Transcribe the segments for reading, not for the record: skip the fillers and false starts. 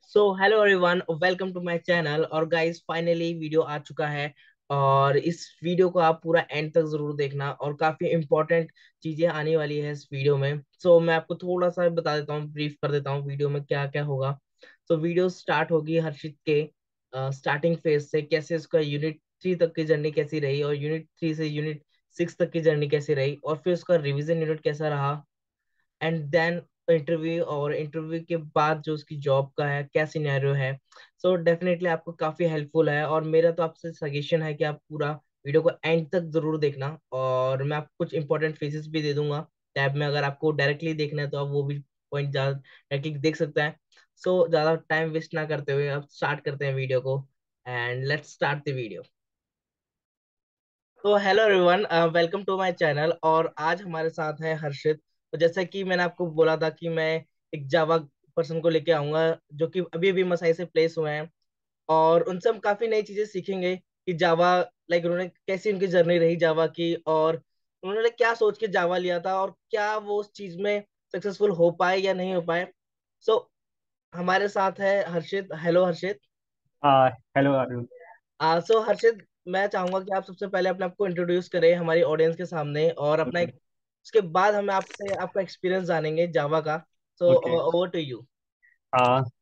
So hello everyone, welcome to my channel. और guys, finally video आ चुका है। और इस वीडियो को आप पूरा एंड तक जरूर देखना, और काफी इंपॉर्टेंट चीजें आने वाली है इस वीडियो में। मैं आपको थोड़ा सा बता देता हूँ, ब्रीफ कर देता हूँ वीडियो में क्या क्या होगा। वीडियो स्टार्ट होगी हर्षित के स्टार्टिंग फेज से, कैसे उसका यूनिट 3 तक की जर्नी कैसी रही, और यूनिट 3 से यूनिट 6 तक की जर्नी कैसी रही, और फिर उसका रिवीजन यूनिट कैसा रहा, एंड देन इंटरव्यू, और इंटरव्यू के बाद जो उसकी जॉब का है क्या सिनेरियो है। डेफिनेटली आपको काफी हेल्पफुल है, और मेरा तो आपसे सजेशन है कि आप पूरा वीडियो को एंड तक जरूर देखना। और मैं आपको कुछ इंपॉर्टेंट फेसेस भी दे दूंगा टैब में, अगर आपको डायरेक्टली देखना है तो आप वो भी पॉइंट डायरेक्टली देख सकते हैं। ज्यादा टाइम वेस्ट ना करते हुए अब स्टार्ट करते हैं वीडियो को, and let's start the video. Hello everyone, welcome to my channel. और आज हमारे साथ है हर्षित। जैसा कि मैंने आपको बोला था कि मैं एक जावा पर्सन को लेके आऊंगा, जो कि अभी अभी मसाई से प्लेस हुए हैं। और उनसे हम काफी नई चीजें सीखेंगे कि जावा, लाइक उन्होंने कैसी उनकी जर्नी रही जावा की, और उन्होंने क्या सोच के जावा लिया था, और क्या वो उस चीज में सक्सेसफुल हो पाए या नहीं हो पाए। सो हमारे साथ है हर्षित। हेलो हर्षित। हेलो अरुण। हर्षित, मैं चाहूंगा कि आप सबसे पहले अपने आप को इंट्रोड्यूस करें हमारी ऑडियंस के सामने, और अपना ओके। एक, उसके बाद हम आपसे आपका एक्सपीरियंस जानेंगे जावा का। Okay. Over to you.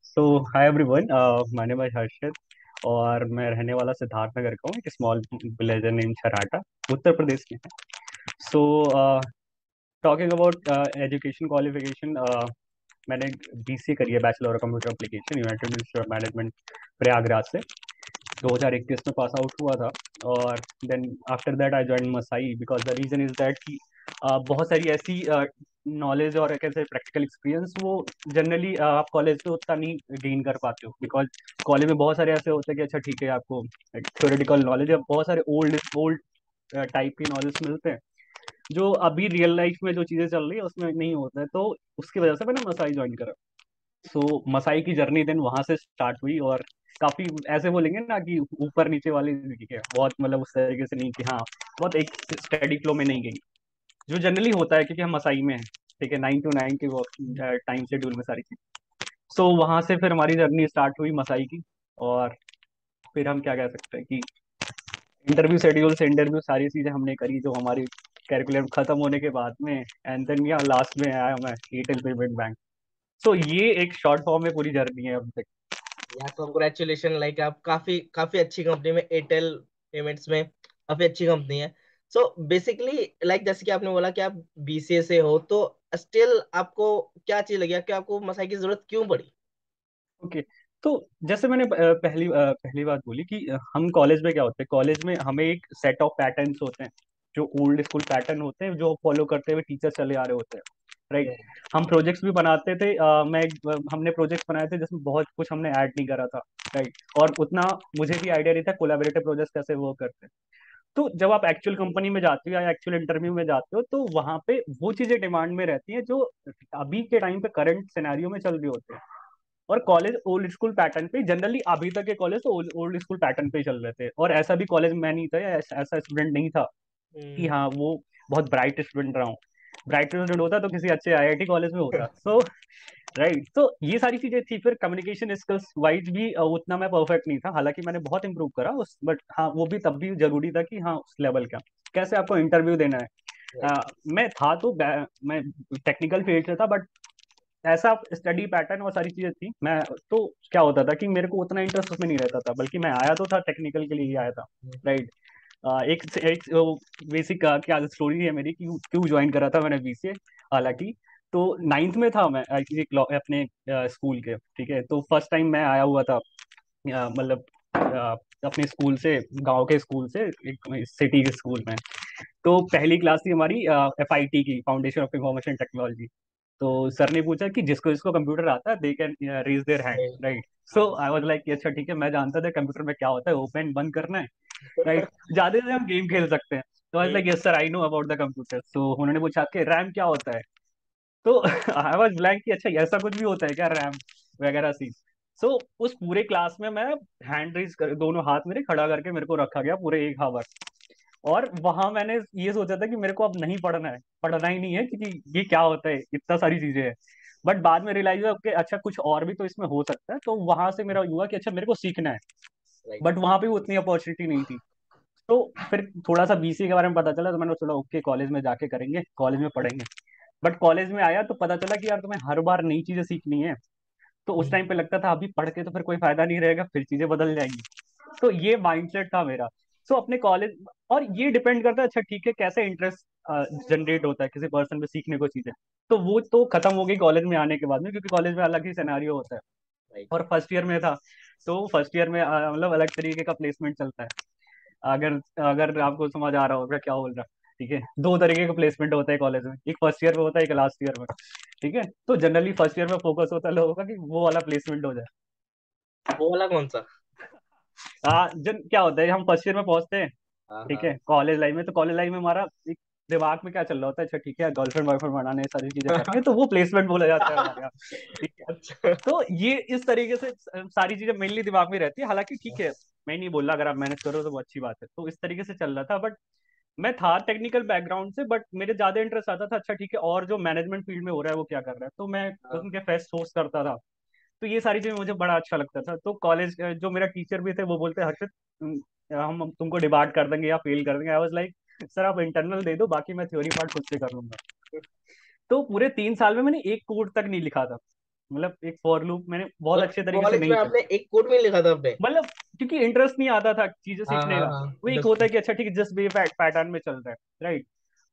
So hi everyone, my name is Harshit और मैं रहने वाला सिद्धार्थ नगर का हूँ, एक small village name Chharata, Uttar Pradesh में है। So talking about education qualification, मैंने बीसीए करी है, bachelor of computer application, united institute of management Prayagraj से। 2021 में पास आउट हुआ था। और then after that I join Masai because the reason is that कि बहुत सारी ऐसी नॉलेज और कैसे प्रैक्टिकल एक्सपीरियंस वो जनरली आप कॉलेज से उतना नहीं गेन कर पाते हो, बिकॉज कॉलेज में बहुत सारे ऐसे होते हैं कि अच्छा ठीक है, आपको थ्योरेटिकल नॉलेज या बहुत सारे ओल्ड ओल्ड टाइप की नॉलेज मिलते हैं जो अभी रियल लाइफ में जो चीज़ें चल रही है उसमें नहीं होता है। तो उसकी वजह से मैंने मसाई ज्वाइन करा। मसाई की जर्नी देन वहां से स्टार्ट हुई। और काफी ऐसे बोलेंगे ना कि ऊपर नीचे वाली जिंदगी है, बहुत मतलब उस तरीके से नहीं कि हाँ, बहुत एक स्टडी फ्लो में नहीं गई, जो जनरली होता है क्योंकि हम मसाई में हैं। ठीक है, 9 to 9 के टाइम शेड्यूल में सारी चीज। वहां से फिर हमारी जर्नी स्टार्ट हुई मसाई की। और फिर हम क्या कह सकते हैं कि इंटरव्यू शेड्यूल से इंटरव्यू सारी चीजें हमने करी जो हमारी कैरिकुलम खत्म होने के बाद में। एंड देन या लास्ट में आया मैं एयरटेल पेमेंट बैंक। ये एक शॉर्ट फॉर्म में पूरी जर्नी है अभी तक। या कॉन्ग्रेचुलेशन, लाइक आप काफी काफी अच्छी कंपनी में, एयरटेल पेमेंट्स में काफी अच्छी कंपनी है। बेसिकली, लाइक जैसे कि आपने बोला कि आप बीसीए से हो, तो स्टिल आपको क्या चीज लगी कि आपको मसाई की जरूरत क्यों पड़ी। ओके। तो जैसे मैंने पहली बात बोली कि हम कॉलेज में क्या होते हैं, कॉलेज में हमें एक सेट ऑफ पैटर्न्स होते हैं जो ओल्ड स्कूल पैटर्न होते हैं जो फॉलो करते हुए टीचर चले आ रहे होते हैं। राइट। हम प्रोजेक्ट्स भी बनाते थे। हमने प्रोजेक्ट्स बनाए थे जिसमें बहुत कुछ हमने ऐड नहीं करा था। राइट। और उतना मुझे भी आइडिया नहीं था कोलैबोरेटिव प्रोजेक्ट्स कैसे वर्क करते हैं। तो जब आप एक्चुअल कंपनी में जाते हो या एक्चुअल इंटरव्यू में जाते हो तो वहां पे वो चीजें डिमांड में रहती हैं जो अभी के टाइम पे करंट सिनेरियो में चल रही होते हैं। और कॉलेज ओल्ड स्कूल पैटर्न पे जनरली, अभी तक के कॉलेज तो ओल्ड स्कूल पैटर्न पे ही चल रहे थे। और ऐसा भी कॉलेज मैं नहीं था या ऐसा स्टूडेंट नहीं था कि हम्म। हाँ वो बहुत ब्राइट स्टूडेंट रहा हूँ। ब्राइट स्टूडेंट होता तो किसी अच्छे आईआईटी कॉलेज में होता। राइट। तो ये सारी चीजें थी। फिर कम्युनिकेशन स्किल्स वाइज भी उतना मैं परफेक्ट नहीं था, हालांकि मैंने बहुत इंप्रूव करा उस, बट हाँ वो भी तब भी जरूरी था कि हाँ उस लेवल का कैसे आपको इंटरव्यू देना है। मैं था तो मैं टेक्निकल फील्ड से था, बट ऐसा स्टडी पैटर्न और सारी चीजें थी। मैं तो क्या होता था कि मेरे को उतना इंटरेस्ट उसमें नहीं रहता था, बल्कि मैं आया तो था टेक्निकल के लिए ही आया था। राइट। एक बेसिक क्या स्टोरी है मेरी कि क्यों ज्वाइन करा था मैंने बीसीए। हालांकि तो नाइन्थ में था मैं अपने स्कूल के। ठीक है, तो फर्स्ट टाइम मैं आया हुआ था मतलब अपने स्कूल से, गांव के स्कूल से एक सिटी के स्कूल में। तो पहली क्लास थी हमारी एफआईटी की, फाउंडेशन ऑफ इंफॉर्मेशन टेक्नोलॉजी। तो सर ने पूछा कि जिसको जिसको कंप्यूटर आता है they can raise their hand. Right. I was like अच्छा ठीक है, मैं जानता था कंप्यूटर में क्या होता है, ओपन बंद करना है। राइट। ज्यादा से हम गेम खेल सकते हैं। तो I like yes sir, I know about the computer. उन्होंने पूछा कि रैम क्या होता है। तो आई वाज ब्लैंक कि अच्छा ऐसा कुछ भी होता है क्या, रैम वगैरह सी। उस पूरे क्लास में मैं हैंड रेज कर, दोनों हाथ मेरे खड़ा करके मेरे को रखा गया पूरे 1 आवर। और वहां मैंने ये सोचा था कि मेरे को अब नहीं पढ़ना है, पढ़ना ही नहीं है, क्योंकि ये क्या होता है, इतना सारी चीजें हैं। बट बाद में रियलाइज हुआ कि अच्छा कुछ और भी तो इसमें हो सकता है, तो वहां से मेरा हुआ कि अच्छा मेरे को सीखना है। राइट। बट वहां पे भी उतनी अपॉर्चुनिटी नहीं थी। तो फिर थोड़ा सा बीसीए के बारे में पता चला, तो मैंने सोचा ओके कॉलेज में जाके करेंगे, कॉलेज में पढ़ेंगे। बट कॉलेज में आया तो पता चला कि यार तुम्हें हर बार नई चीजें सीखनी है। तो उस टाइम पे लगता था अभी पढ़ के तो फिर कोई फायदा नहीं रहेगा, फिर चीजें बदल जाएंगी। तो ये माइंडसेट था मेरा। सो अपने कॉलेज, और ये डिपेंड करता है अच्छा ठीक है कैसे इंटरेस्ट जनरेट होता है किसी पर्सन में सीखने को चीजें। तो वो तो खत्म हो गई कॉलेज में आने के बाद में, क्योंकि कॉलेज में अलग ही सिनेरियो होता है। राइट। और फर्स्ट ईयर में था, तो फर्स्ट ईयर में मतलब अलग तरीके का प्लेसमेंट चलता है। अगर अगर आपको समझ आ रहा होगा क्या बोल रहा, ठीक है, दो तरीके का प्लेसमेंट होता है कॉलेज में, एक फर्स्ट ईयर में होता है, एक लास्ट ईयर में। ठीक है, तो जनरली फर्स्ट ईयर में फोकस होता है लोगों का कि वो वाला प्लेसमेंट हो जाए। वो वाला कौन सा? जन क्या होता है हम फर्स्ट ईयर में पहुंचते हैं, हाँ ठीक हाँ। है, कॉलेज लाइफ में। तो कॉलेज लाइफ में हमारा एक दिमाग में क्या चल रहा होता है, अच्छा ठीक है गर्लफ्रेंड बॉयफ्रेंड बनाने ये सारी चीजें करनी है, तो वो प्लेसमेंट बोला जाता है हमारे यहाँ। ठीक है, अच्छा। तो ये इस तरीके से सारी चीजें मेनली दिमाग में रहती है। हालांकि ठीक है, मैं नहीं बोल रहा, अगर आप मैनेज करो तो वो अच्छी बात है। तो इस तरीके से चल रहा था। बट मैं था टेक्निकल बैकग्राउंड से, बट मेरे ज्यादा इंटरेस्ट आता था अच्छा ठीक है और जो मैनेजमेंट फील्ड में हो रहा है वो क्या कर रहा है, तो मैं हाँ। उनके फेस्ट होस्ट करता था। तो ये सारी चीजें मुझे बड़ा अच्छा लगता था। तो कॉलेज जो मेरा टीचर भी थे वो बोलते हर्षित हम तुमको डिबार्ट कर देंगे या फेल कर देंगे। आई वाज लाइक सर आप इंटरनल दे दो, बाकी मैं थ्योरी पार्ट खुद से कर लूंगा। तो पूरे 3 साल में मैंने एक कोड तक नहीं लिखा था। मतलब एक फॉर लूप मैंने बहुत मतलब अच्छे तरीके से कॉलेज नहीं में आपने चला। एक कोड में लिखा था आपने? मतलब क्योंकि इंटरेस्ट नहीं आता था चीजें हाँ सीखने हाँ का। हाँ, वो एक होता अंडरस्टूड। है कि अच्छा ठीक है जस्ट बे पैटर्न में चल रहा है, राइट।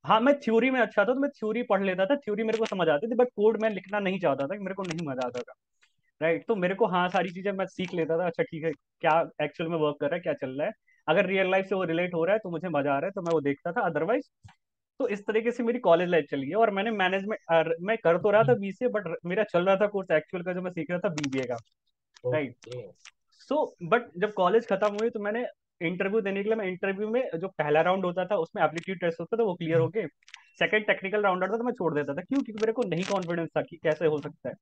हाँ मैं थ्योरी में अच्छा था, तो मैं थ्योरी पढ़ लेता था, थ्योरी मेरे को समझ आती थी, बट कोड मैं लिखना नहीं चाहता था कि मेरे को नहीं मजा आता था। राइट, तो मेरे को हाँ सारी चीजें मैं सीख लेता था, अच्छा ठीक है क्या एक्चुअल में वर्क कर रहा है, क्या चल रहा है। अगर रियल लाइफ से वो रिलेट हो रहा है तो मुझे मजा आ रहा है, तो मैं वो देखता था, अदरवाइज। तो इस तरीके से मेरी कॉलेज लाइफ चली है। और मैंने मैनेजमेंट मैं कर तो रहा था बीसीए, बट मेरा चल रहा था कोर्स एक्चुअल का जो मैं सीख रहा था बीबीए का। राइट। ओके। सो बट जब कॉलेज खत्म हुई तो मैंने इंटरव्यू देने के लिए, मैं इंटरव्यू में जो पहला राउंड होता था उसमें एप्लीट्यूड टेस्ट होता था, वो क्लियर होके सेकंड टेक्निकल राउंड आता था, तो मैं छोड़ देता था। क्यों? क्योंकि मेरे को नहीं कॉन्फिडेंस था कि कैसे हो सकता है।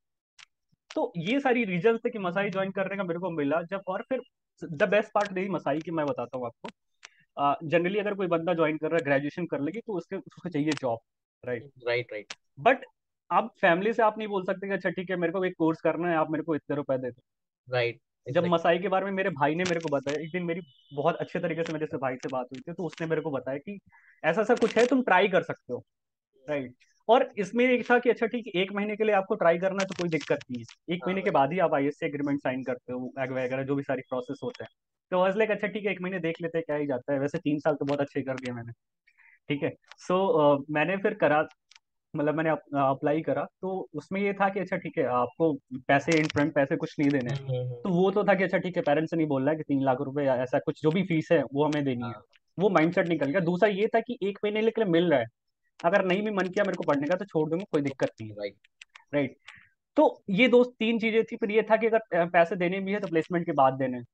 तो ये सारी रीजन थे कि मसाई ज्वाइन करने का मेरे को मिला जब। और फिर द बेस्ट पार्ट रही मसाई की, मैं बताता हूँ आपको। जनरली अगर कोई बंदा ज्वाइन कर रहा है ग्रेजुएशन कर लेगी तो उसको चाहिए job, right. Right right but आप फैमिली से आप नहीं बोल सकते कि अच्छा ठीक है मेरे को एक कोर्स करना है, आप मेरे को इतने रुपए दे दो। राइट। जब एग्जैक्ट। मसाई के बारे में मेरे भाई ने मेरे को बताया, एक दिन मेरी बहुत अच्छे तरीके से मेरे से भाई से बात हुई थी, तो उसने मेरे को बताया कि ऐसा ऐसा कुछ है, तुम ट्राई कर सकते हो। राइट। और इसमें एक था कि अच्छा ठीक है 1 महीने के लिए आपको ट्राई करना है तो कोई दिक्कत नहीं है, 1 महीने के हाँ। बाद ही आप आईएएस से एग्रीमेंट साइन करते हो वगैरह जो भी सारी प्रोसेस होता है। तो वाज लाइक अच्छा ठीक है 1 महीने देख लेते हैं क्या ही जाता है, वैसे 3 साल तो बहुत अच्छे कर दिए मैंने। ठीक है। सो मैंने फिर करा, मतलब मैंने अप्लाई करा, तो उसमें ये था कि अच्छा ठीक है आपको पैसे इन फ्रंट पैसे कुछ नहीं देने हैं। हम्म। तो वो तो था कि अच्छा ठीक है पेरेंट्स से नहीं बोल रहा है कि 3 लाख रुपए या ऐसा कुछ जो भी फीस है वो हमें देनी है। हाँ। वो माइंडसेट निकल गया। दूसरा ये था कि 1 महीने के लिए मिल रहा है, अगर नहीं भी मन किया मेरे को पढ़ने का तो छोड़ दूंगा, कोई दिक्कत नहीं है। Right right. तो ये दो तीन चीजें थी। फिर ये था कि अगर पैसे देने भी है तो प्लेसमेंट के बाद देने हैं।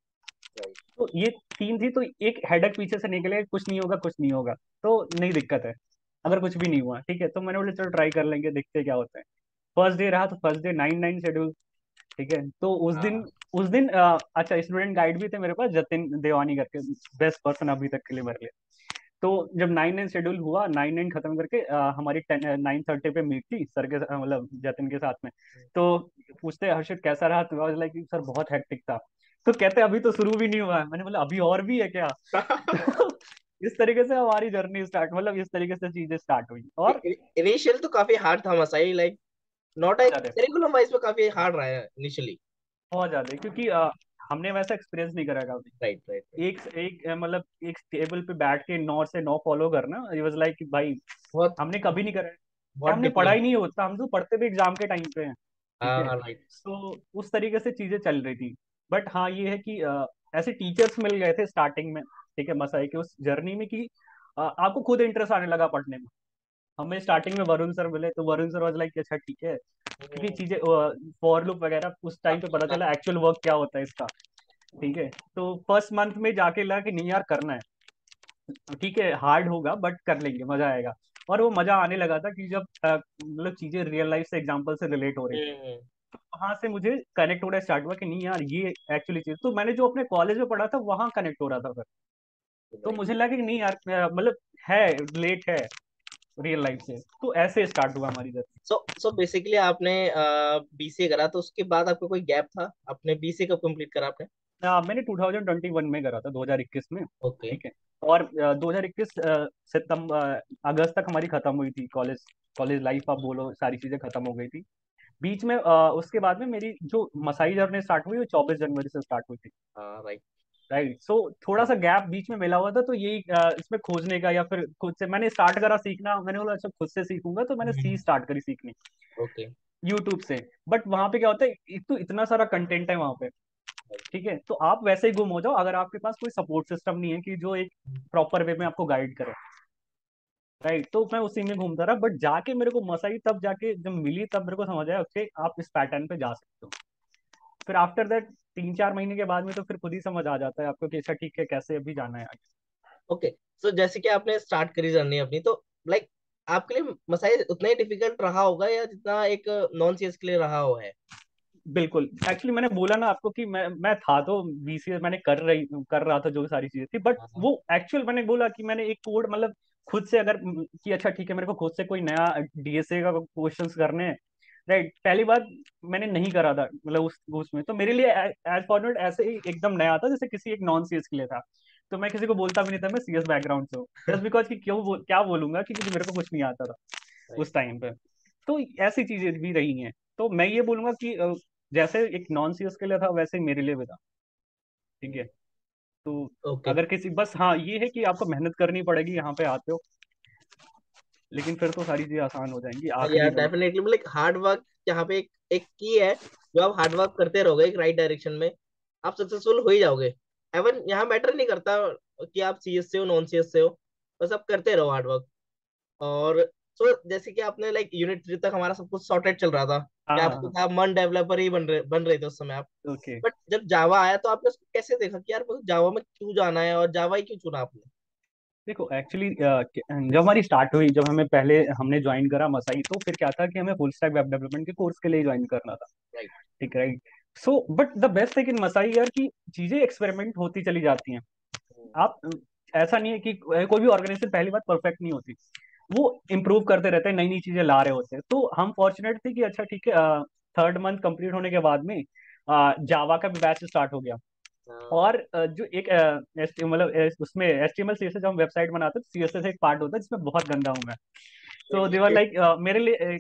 राइट। तो ये तीन थी। तो एक हेडक पीछे से निकले, कुछ नहीं होगा कुछ नहीं होगा, तो नहीं दिक्कत है। अगर कुछ भी नहीं हुआ ठीक है, तो मैंने बोला चलो ट्राई कर लेंगे, देखते हैं क्या होता है। फर्स्ट डे रहा, तो फर्स्ट डे 9-9 शेड्यूल। ठीक है, तो हाँ। उस दिन अच्छा स्टूडेंट गाइड भी थे मेरे पास, जतिन देवानी करके, बेस्ट पर्सन अभी तक के लिए मेरे लिए। तो जब 9-9 शेड्यूल हुआ, 9-9 खत्म करके हमारी 9:30 पे मीट थी सर के मतलब जतिन के साथ में। तो पूछते हर्षित कैसा रहा, तो लाइक सर बहुत हेक्टिक था। तो कहते अभी तो शुरू भी नहीं हुआ है। मैंने बोला अभी और भी है क्या? तो इस तरीके से हमारी जर्नी स्टार्ट, मतलब इस तरीके से चीजें स्टार्ट हुई। और इनिशियल तो काफी हार्ड था मसाई, लाइक नॉट ए बहुत ज्यादा, करिकुलम वाइज में काफी हार्ड रहा है इनिशियली। बहुत ज्यादा, क्योंकि हमने वैसा एक्सपीरियंस नहीं करा कभी। Right right right. एक मतलब एक टेबल पे बैठ के 9 से 9 फॉलो करना, इट वाज लाइक भाई बहुत हमने कभी नहीं करा है। क्या बहुत हमने पढ़ा डिफिकल्ट। ही नहीं होता, हम तो पढ़ते भी एग्जाम के टाइम पे हैं। ठीक हाँ है, हाँ राइट। तो उस तरीके से चीजें चल रही थी। बट हाँ ये है कि ऐसे टीचर्स मिल गए थे स्टार्टिंग में, ठीक है, मसाई के उस जर्नी में, कि आपको खुद इंटरेस्ट आने लगा पढ़ने में। हमें स्टार्टिंग में वरुण सर मिले, तो वरुण सर वाज लाइक अच्छा ठीक है, क्योंकि चीजें फॉर लूप वगैरह उस टाइम पे पता चला एक्चुअल वर्क क्या होता है इसका। ठीक है, तो फर्स्ट मंथ में जाके लगा कि नहीं यार करना है। ठीक है हार्ड होगा बट कर लेंगे, मजा आएगा। और वो मजा आने लगा था कि जब मतलब चीजें रियल लाइफ से एग्जांपल से रिलेट हो रही थी। हम्म। वहां से मुझे कनेक्ट होना स्टार्ट हुआ कि नहीं यार ये एक्चुअली चीज, तो मैंने जो अपने कॉलेज में पढ़ा था वहां कनेक्ट हो रहा था फिर। तो राइट। मुझे लगा कि नहीं यार मतलब है, रिलेट है। रियल लाइफ से। तो ऐसे स्टार्ट हुआ हमारी जर्नी। सो बेसिकली आपने बीसीए करा, तो उसके बाद आपका कोई गैप था? आपने बीसीए कब कंप्लीट करा आपने? मैंने 2021 में करा था, 2021 में। ओके। ठीक है। और 2021 सितंबर अगस्त तक हमारी खत्म हुई थी कॉलेज। कॉलेज लाइफ आप बोलो, सारी चीजें खत्म हो गई थी। बीच में उसके बाद में मेरी जो मसाई जर्नी स्टार्ट हुई वो 24 जनवरी से स्टार्ट हुई थी। हाँ राइट। राइट। सो थोड़ा सा गैप बीच में मिला हुआ था, तो यही इसमें खोजने का या फिर खुद से मैंने स्टार्ट करा सीखना। मैंने बोला अच्छा खुद से सीखूंगा, तो मैंने सी स्टार्ट करी सीखनी ओके। यूट्यूब से। बट वहां पे क्या होता है, एक तो इतना सारा कंटेंट है वहां पे। ठीक है, तो आप वैसे ही गुम हो जाओ अगर आपके पास कोई सपोर्ट सिस्टम नहीं है कि जो एक प्रॉपर वे में आपको गाइड करे। राइट। तो मैं उसी में घूमता रहा, बट जाके मेरे को मसाई तब जाके जब मिली तब मेरे को समझ आया ओके आप इस पैटर्न पे जा सकते हो। फिर आफ्टर दैट 3-4 महीने के बाद में तो फिर खुद ही समझ आ जाता है आपको कि अच्छा ठीक है कैसे अभी जाना है आगे। ओके। सो जैसे कि आपने स्टार्ट करी जर्नी अपनी, तो लाइक आपके लिए मसाई उतना ही डिफिकल्ट रहा होगा या जितना एक नॉन सीएस के लिए रहा हुआ है? बिल्कुल। एक्चुअली मैंने बोला ना आपको कि मैं था तो बीसीए मैंने कर रहा था जो भी सारी चीजें थी, बट हाँ हाँ। वो एक्चुअल मैंने बोला कि मैंने एक कोड मतलब खुद से अगर कि अच्छा ठीक है मेरे को खुद से कोई नया डीएसए का क्वेश्चंस करने हैं। राइट। पहली बार मैंने नहीं करा था मतलब उस उसमें तो मेरे लिए एज फॉरवर्ड ऐसे ही एकदम नया था जैसे किसी एक नॉन सीएस के लिए था। तो मैं किसी को बोलता भी नहीं था मैं सीएस बैकग्राउंड से हूँ, जस्ट बिकॉज कि क्या बोलूंगा क्योंकि मेरे को कुछ नहीं आता था राइट। उस टाइम पे। तो ऐसी चीजें भी रही हैं। तो मैं ये बोलूंगा कि जैसे एक नॉन सीएस के लिए था वैसे ही मेरे लिए भी था। ठीक है। तो ओके। अगर किसी बस हाँ ये है कि आपको मेहनत करनी पड़ेगी यहाँ पे आते हो, लेकिन फिर तो सारी चीजें आसान हो जाएंगी आखिरी यार में। डेफिनेटली, मतलब हार्ड वर्क यहाँ पे एक एक की है। जो आप हार्ड वर्क करते रहोगे एक राइट डायरेक्शन में, आप सक्सेसफुल हो ही जाओगे। एवन यहाँ मैटर नहीं करता कि आप सीएस से हो नॉन सीएस से हो, बस आप करते रहो हार्ड वर्क। और सो जैसे कि आपने लाइक यूनिट 3 तक हमारा सब कुछ सॉर्टेड चल रहा था, हाँ कि हाँ आपको हाँ। था मन डेवलपर ही बन रहे थे उस समय आप। ओके। बट जब जावा आया तो आपने उसको कैसे देखा कि यार मुझे जावा में क्यों जाना है, और जावा ही क्यों चुना आपने? देखो एक्चुअली जब हमारी स्टार्ट हुई, जब हमें पहले हमने ज्वाइन करा मसाई, तो फिर क्या था कि हमें फुल स्टैक वेब डेवलपमेंट के कोर्स के लिए ज्वाइन करना था। राइट। ठीक है। Right. So but the best thing in Masai यार की चीजें एक्सपेरिमेंट होती चली जाती हैं। आप ऐसा नहीं है कि कोई भी ऑर्गेनाइजेशन पहली बार परफेक्ट नहीं होती, वो इम्प्रूव करते रहते हैं, नई नई चीजें ला रहे होते हैं। तो हम फॉर्चुनेट थे कि अच्छा ठीक है 3rd मंथ कंप्लीट होने के बाद में जावा का भी बैच स्टार्ट हो गया। और जो एक मतलब उसमें HTML CSS जब हम वेबसाइट बनाते हैं तो CSS एक पार्ट होता है जिसमें बहुत गंदा हूं मैं। तो देवर लाइक मेरे लिए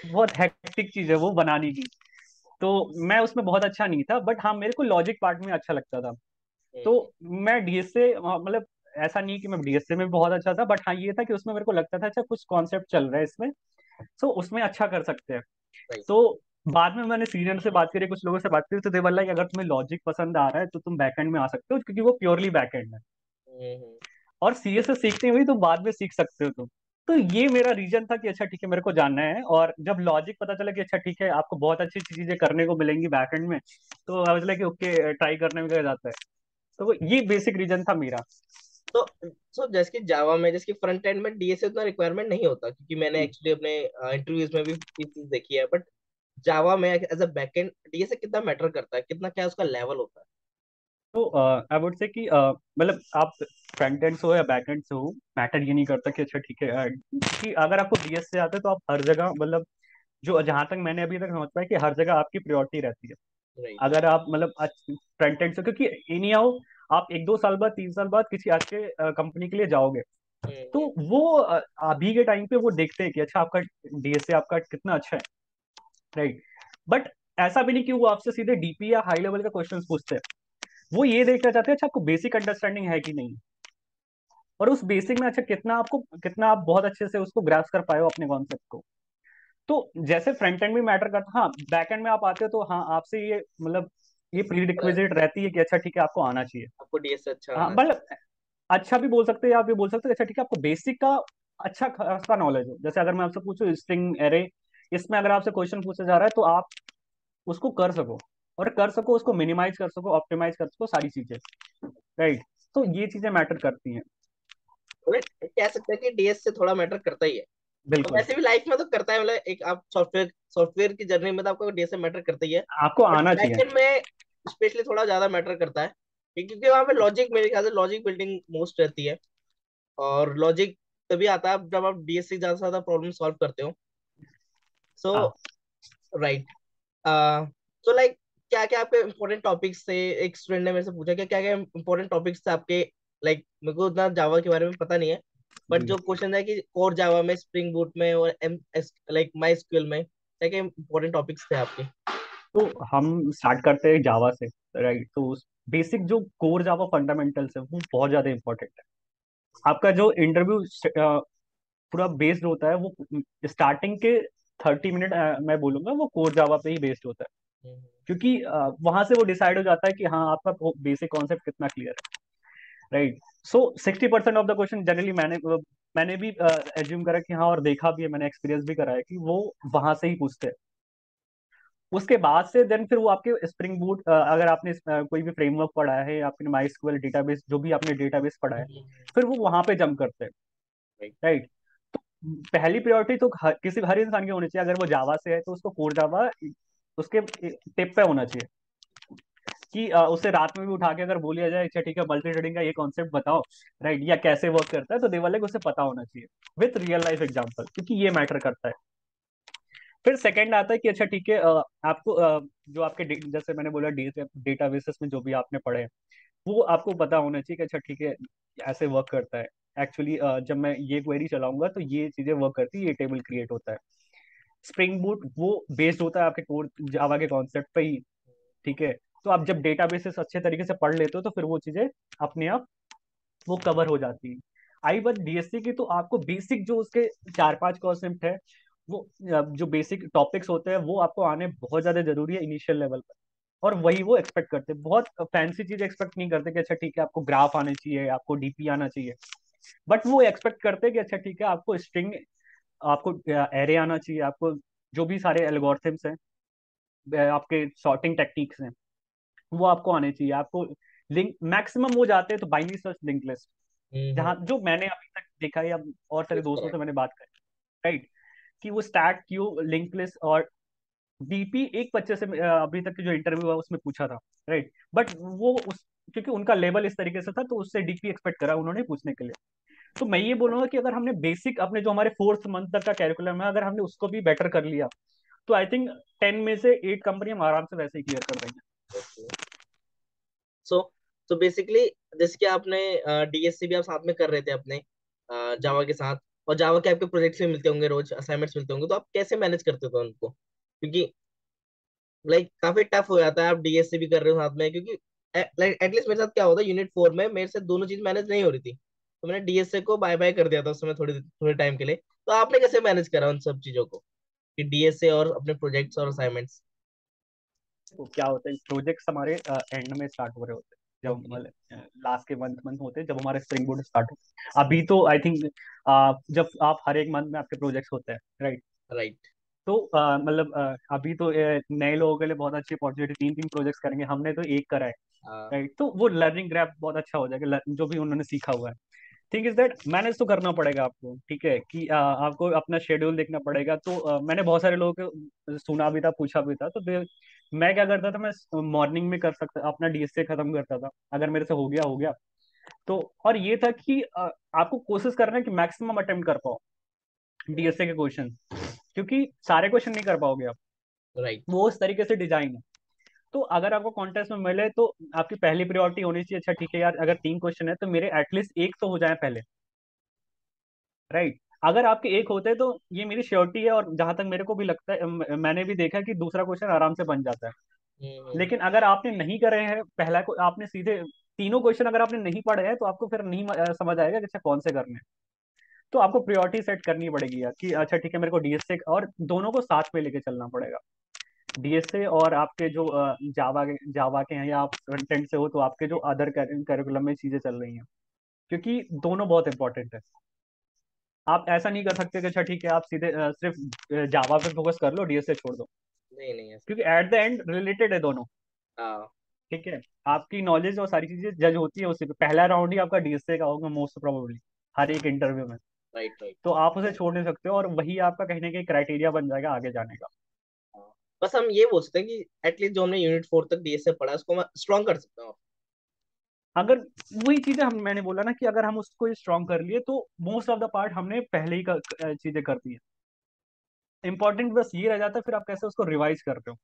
बहुत हेक्टिक चीज है वो बनाने की। तो मैं उसमें बहुत अच्छा नहीं था, बट हाँ मेरे को लॉजिक पार्ट में अच्छा लगता था। तो मैं डीएसए मतलब ऐसा नहीं कि मैं डीएसए में भी बहुत अच्छा था, बट हाँ ये था कि उसमें मेरे को लगता था अच्छा कुछ कॉन्सेप्ट चल रहा है इसमें, तो उसमें अच्छा कर सकते हैं। राइट। तो बाद में मैंने सीनियर से बात करी, कुछ लोगों से बात करी, तो देवर लाइक अगर तुम्हें लॉजिक पसंद आ रहा है तो तुम बैकएंड में आ सकते हो क्योंकि वो प्योरली बैकएंड है। और सीएसएस सीखते हुए तो बाद में सीख सकते हो तुम। तो ये मेरा रीजन था कि अच्छा ठीक है मेरे को जानना है। और जब लॉजिक पता चला कि अच्छा ठीक है आपको बहुत अच्छी चीजें करने को मिलेंगी बैकएंड में, तो आई वाज लाइक ओके ट्राई करने में क्या जाता है। तो ये बेसिक रीजन था मेरा। तो सो जैसे कि जावा में, जैसे कि फ्रंट एंड में डीएसए उतना रिक्वायरमेंट नहीं होता, क्योंकि मैंने एक्चुअली अपने इंटरव्यूज में भी ये चीज देखी है। बट जावा में एज अ बैकएंड डीएसए कितना मैटर करता है, कितना क्या उसका लेवल होता है? तो आई वुड से कि मतलब आप फ्रंट एंड से हो या बैक एंड से हो, मैटर ये नहीं करता कि अच्छा ठीक है कि अगर आपको डीएस से आता है तो आप हर जगह मतलब जो जहां तक मैंने अभी तक समझ पाया कि हर जगह आपकी प्रायोरिटी रहती है। राइट। अगर आप मतलब फ्रंट एंड से, क्योंकि एनी आओ आप 1-2 साल बाद 3 साल बाद किसी अच्छे कंपनी के लिए जाओगे, तो हम्म। वो अभी के टाइम पे वो देखते हैं कि अच्छा आपका डीएसए आपका कितना अच्छा है। राइट। बट ऐसा भी नहीं कि वो आपसे सीधे डीपी या हाई लेवल का क्वेश्चन पूछते हैं। वो ये देखना चाहते हैं अच्छा आपको बेसिक अंडरस्टैंडिंग है कि नहीं, और उस बेसिक में अच्छा कितना आप बहुत अच्छे से उसको ग्रास्प कर पाए हो अपने कॉन्सेप्ट को। तो जैसे फ्रंट एंड भी मैटर करता, हाँ बैक एंड में आप आते हो तो हाँ आपसे ये मतलब ये प्री रिक्विजिट रहती है कि अच्छा ठीक है आपको आना चाहिए। आपको डीएसए अच्छा हाँ आना चाहिए। मतलब अच्छा भी बोल सकते हैं, आप ये बोल सकते हैं अच्छा ठीक है आपको बेसिक का अच्छा खासा नॉलेज हो। जैसे अगर मैं आपसे पूछूं स्ट्रिंग एरे, इसमें अगर आपसे क्वेश्चन पूछा जा रहा है तो आप उसको कर सको, और कर सको उसको मिनिमाइज कर सको ऑप्टिमाइज कर सको सारी चीजें। राइट। तो ये चीजें मैटर करती हैं। मतलब कह सकते हैं कि डीएस से थोड़ा मैटर करता ही है। और बिल्कुल। वैसे भी लाइफ में तो करता है, मतलब एक आप सॉफ्टवेयर सॉफ्टवेयर की जर्नी में तो आपको डीएसए मैटर करता ही है। आपको बट आना चाहिए। बैकएंड में स्पेशली थोड़ा ज्यादा मैटर करता है, क्योंकि वहां पे लॉजिक, मेरे ख्याल से लॉजिक बिल्डिंग मोस्ट रहती है। और लॉजिक तभी आता है जब आप डीएससी ज्यादा से ज्यादा प्रॉब्लम सॉल्व करते हो। सो हाँ राइट। तो लाइक क्या क्या आपके इम्पोर्टेंट टॉपिक्स थे? एक स्टूडेंट ने मेरे से पूछा कि क्या क्या इम्पोर्टेंट टॉपिक्स थे आपके। लाइक मेरे को उतना जावा के बारे में पता नहीं है, बट जी। जो क्वेश्चन है कि कोर जावा में, स्प्रिंग बूट में और M S like my SQL में क्या क्या इम्पोर्टेंट टॉपिक्स थे आपके? तो हम स्टार्ट करते हैं जावा से। राइट, तो बेसिक जो कोर जावा फंडामेंटल्स है वो बहुत ज्यादा इंपॉर्टेंट है। आपका जो इंटरव्यू पूरा बेस्ड होता है वो स्टार्टिंग के 30 मिनट, मैं बोलूंगा वो कोर जावा पे ही बेस्ड होता है। हम्म। क्योंकि वहां से वो डिसाइड हो जाता है कि हाँ आपका बेसिक कॉन्सेप्ट कितना क्लियर है। Right. So 60% of the question generally मैंने भी एज्यूम करा कि हाँ, और देखा भी है, मैंने एक्सपीरियंस भी करा है कि वो वहां से ही पूछते हैं। उसके बाद से देन फिर वो आपके स्प्रिंग बूट, अगर आपने कोई भी फ्रेमवर्क पढ़ा है, आपने माई स्क्यूएल डेटाबेस, जो भी आपने डेटाबेस पढ़ा है, फिर वो वहां पे जंप करते हैं। राइट। राइट। तो पहली प्रायोरिटी तो हर इंसान की होनी चाहिए। अगर वो जावा से है तो उसको कोर जावा उसके टिप पे होना चाहिए। कि उसे रात में भी उठा के अगर बोलिया जाए अच्छा ठीक है मल्टी थ्रेडिंग का ये कॉन्सेप्ट बताओ, राइट, या कैसे वर्क करता है, तो दे वाले को उसे पता होना चाहिए विथ रियल लाइफ एग्जांपल, क्योंकि ये मैटर करता है। फिर सेकंड आता है कि अच्छा ठीक है, आपको जो आपके जैसे मैंने बोला डेटाबेसेस में जो भी आपने पढ़े हैं, वो आपको पता होना चाहिए कि अच्छा ठीक है ऐसे वर्क करता है। एक्चुअली जब मैं ये क्वेरी चलाऊंगा तो ये चीजें वर्क करती है, ये टेबल क्रिएट होता है। स्प्रिंग बूट वो बेस्ड होता है आपके कोर जावा के कॉन्सेप्ट पे ही। ठीक है। तो आप जब डेटाबेसेस अच्छे तरीके से पढ़ लेते हो तो फिर वो चीजें अपने आप वो कवर हो जाती है। आई बात डीएससी की, तो आपको बेसिक जो उसके 4-5 कॉन्सेप्ट है, वो जो बेसिक टॉपिक्स होते हैं वो आपको आने बहुत ज्यादा जरूरी है इनिशियल लेवल पर। और वही वो एक्सपेक्ट करते हैं, बहुत फैंसी चीज एक्सपेक्ट नहीं करते कि अच्छा ठीक है आपको ग्राफ आने चाहिए, आपको डीपी आना चाहिए। बट वो एक्सपेक्ट करते हैं कि अच्छा ठीक है आपको स्ट्रिंग, आपको एरे आना चाहिए, आपको जो भी सारे एल्गोरिथम्स हैं, आपके सॉर्टिंग टेक्निक्स हैं, वो आपको आने चाहिए। आपको लिंक मैक्सिमम हो जाते हैं तो बाइनरी सर्च लिंक लिस्ट, हम्म। जहां जो मैंने अभी तक देखा है या और सारे यूज दोस्तों करा। से मैंने बात करी, राइट, कि वो स्टैट क्यू लिंक लिस्ट और बीपी एक बच्चे से अभी तक जो इंटरव्यू हुआ उसमें पूछा था। राइट। बट वो उस क्योंकि उनका लेवल इस तरीके से था तो उससे डीपी एक्सपेक्ट करा उन्होंने पूछने के लिए। तो मैं ये बोलूंगा कि अगर हमने बेसिक अपने जो हमारे 4th मंथ तक का कैरिकुलम है, अगर हमने उसको भी बेटर कर लिया, तो आई थिंक 10 में से 8 कंपनी हम आराम से वैसे ही क्लियर कर देंगे। सो तो बेसिकली जैसे कि आपने डीएससी भी आप साथ में कर रहे थे अपने जावा के साथ, और जावा के आपके प्रोजेक्ट्स भी मिलते होंगे, रोज असाइनमेंट्स मिलते होंगे, तो आप कैसे मैनेज करते थे उनको? क्योंकि लाइक काफी टफ हो जाता है, आप डीएससी भी कर रहे हो साथ में, क्योंकि लाइक एटलीस्ट मेरे साथ क्या होता है, यूनिट 4 में मेरे से दोनों चीज मैनेज नहीं हो रही थी, तो मैंने डीएससी को बाय बाय कर दिया था उस समय, थोड़ी थोड़े टाइम के लिए। तो आपने कैसे मैनेज करा उन सब चीजों को, कि डीएसए और अपने प्रोजेक्ट्स और असाइनमेंट्स? तो क्या होता है, प्रोजेक्ट्स हमारे एंड में स्टार्ट हो रहे होते हैं, जब ओके। मतलब लास्ट के मंथ मंथ होते हैं जब हमारे स्प्रिंग बोर्ड स्टार्ट हो। अभी तो आई थिंक जब आप हर एक मंथ में आपके प्रोजेक्ट्स होते हैं, राइट। राइट। तो मतलब अभी तो नए लोगों के लिए बहुत अच्छी अपॉर्चुनिटी, 3-3 प्रोजेक्ट्स करेंगे, हमने तो एक करा है। राइट। तो वो लर्निंग ग्रैप बहुत अच्छा हो जाएगा, जो भी उन्होंने सीखा हुआ है। थिंग इज दैट मैनेज तो करना पड़ेगा आपको, ठीक है, कि आपको अपना शेड्यूल देखना पड़ेगा। तो मैंने बहुत सारे लोगों को सुना भी था, पूछा भी था, तो मैं क्या करता था, मैं मॉर्निंग में कर सकता, अपना डीएसए खत्म करता था, अगर मेरे से हो गया हो गया। तो और ये था कि आपको कोशिश करना है कि मैक्सिमम अटेम्प्ट कर पाओ डीएसए के क्वेश्चन, क्योंकि सारे क्वेश्चन नहीं कर पाओगे आप, राइट। वो उस तरीके से डिजाइन है। तो अगर आपको कॉन्टेस्ट में मिले तो आपकी पहली प्रायोरिटी होनी चाहिए, अच्छा ठीक है यार अगर 3 क्वेश्चन है तो मेरे एटलीस्ट एक तो हो जाए पहले। राइट। अगर आपके एक होते हैं तो ये मेरी श्योरिटी है, और जहां तक मेरे को भी लगता है, मैंने भी देखा है कि दूसरा क्वेश्चन आराम से बन जाता है। हम्म। लेकिन अगर आपने नहीं करे हैं पहला को, आपने सीधे तीनों क्वेश्चन अगर आपने नहीं पढ़े हैं तो आपको फिर नहीं समझ आएगा कि अच्छा कौन से करने हैं। तो आपको प्रायोरिटी सेट करनी पड़ेगी यार, कि अच्छा ठीक है मेरे को डीएसए और दोनों को साथ में लेके चलना पड़ेगा। डीएसए और आपके जो जावा के हैं, या आप फ्रंट एंड से हो तो आपके जो अदर करिकुलम में चीजें चल रही हैं, क्योंकि दोनों बहुत इंपॉर्टेंट है। आप ऐसा नहीं कर सकते कि अच्छा ठीक है आप सीधे सिर्फ जावा पे फोकस कर लो, डीएसए छोड़ दो, नहीं नहीं ऐसा। क्योंकि एट द एंड रिलेटेड है दोनों। हाँ। ठीक है। आपकी नॉलेज और सारी चीजें जज होती है उसी पे, पहला राउंड ही आपका डीएसए का होगा मोस्ट प्रोबेबली हर एक इंटरव्यू में। Right right. तो आप उसे छोड़ नहीं सकते हो, और वही आपका कहीं ना कहीं क्राइटेरिया बन जाएगा आगे जाने का। हाँ। बस हम ये बोल सकते हैं कि एटलीस्ट जो हमने यूनिट 4 तक डीएसए पढ़ा उसको मैं स्ट्रॉन्ग कर सकता हूँ। अगर वही चीजें हम मैंने बोला ना कि अगर हम उसको स्ट्रॉन्ग कर लिए तो मोस्ट ऑफ द पार्ट हमने पहले ही चीजें कर दी है। इंपॉर्टेंट बस ये रह जाता है फिर आप कैसे उसको रिवाइज करते हो।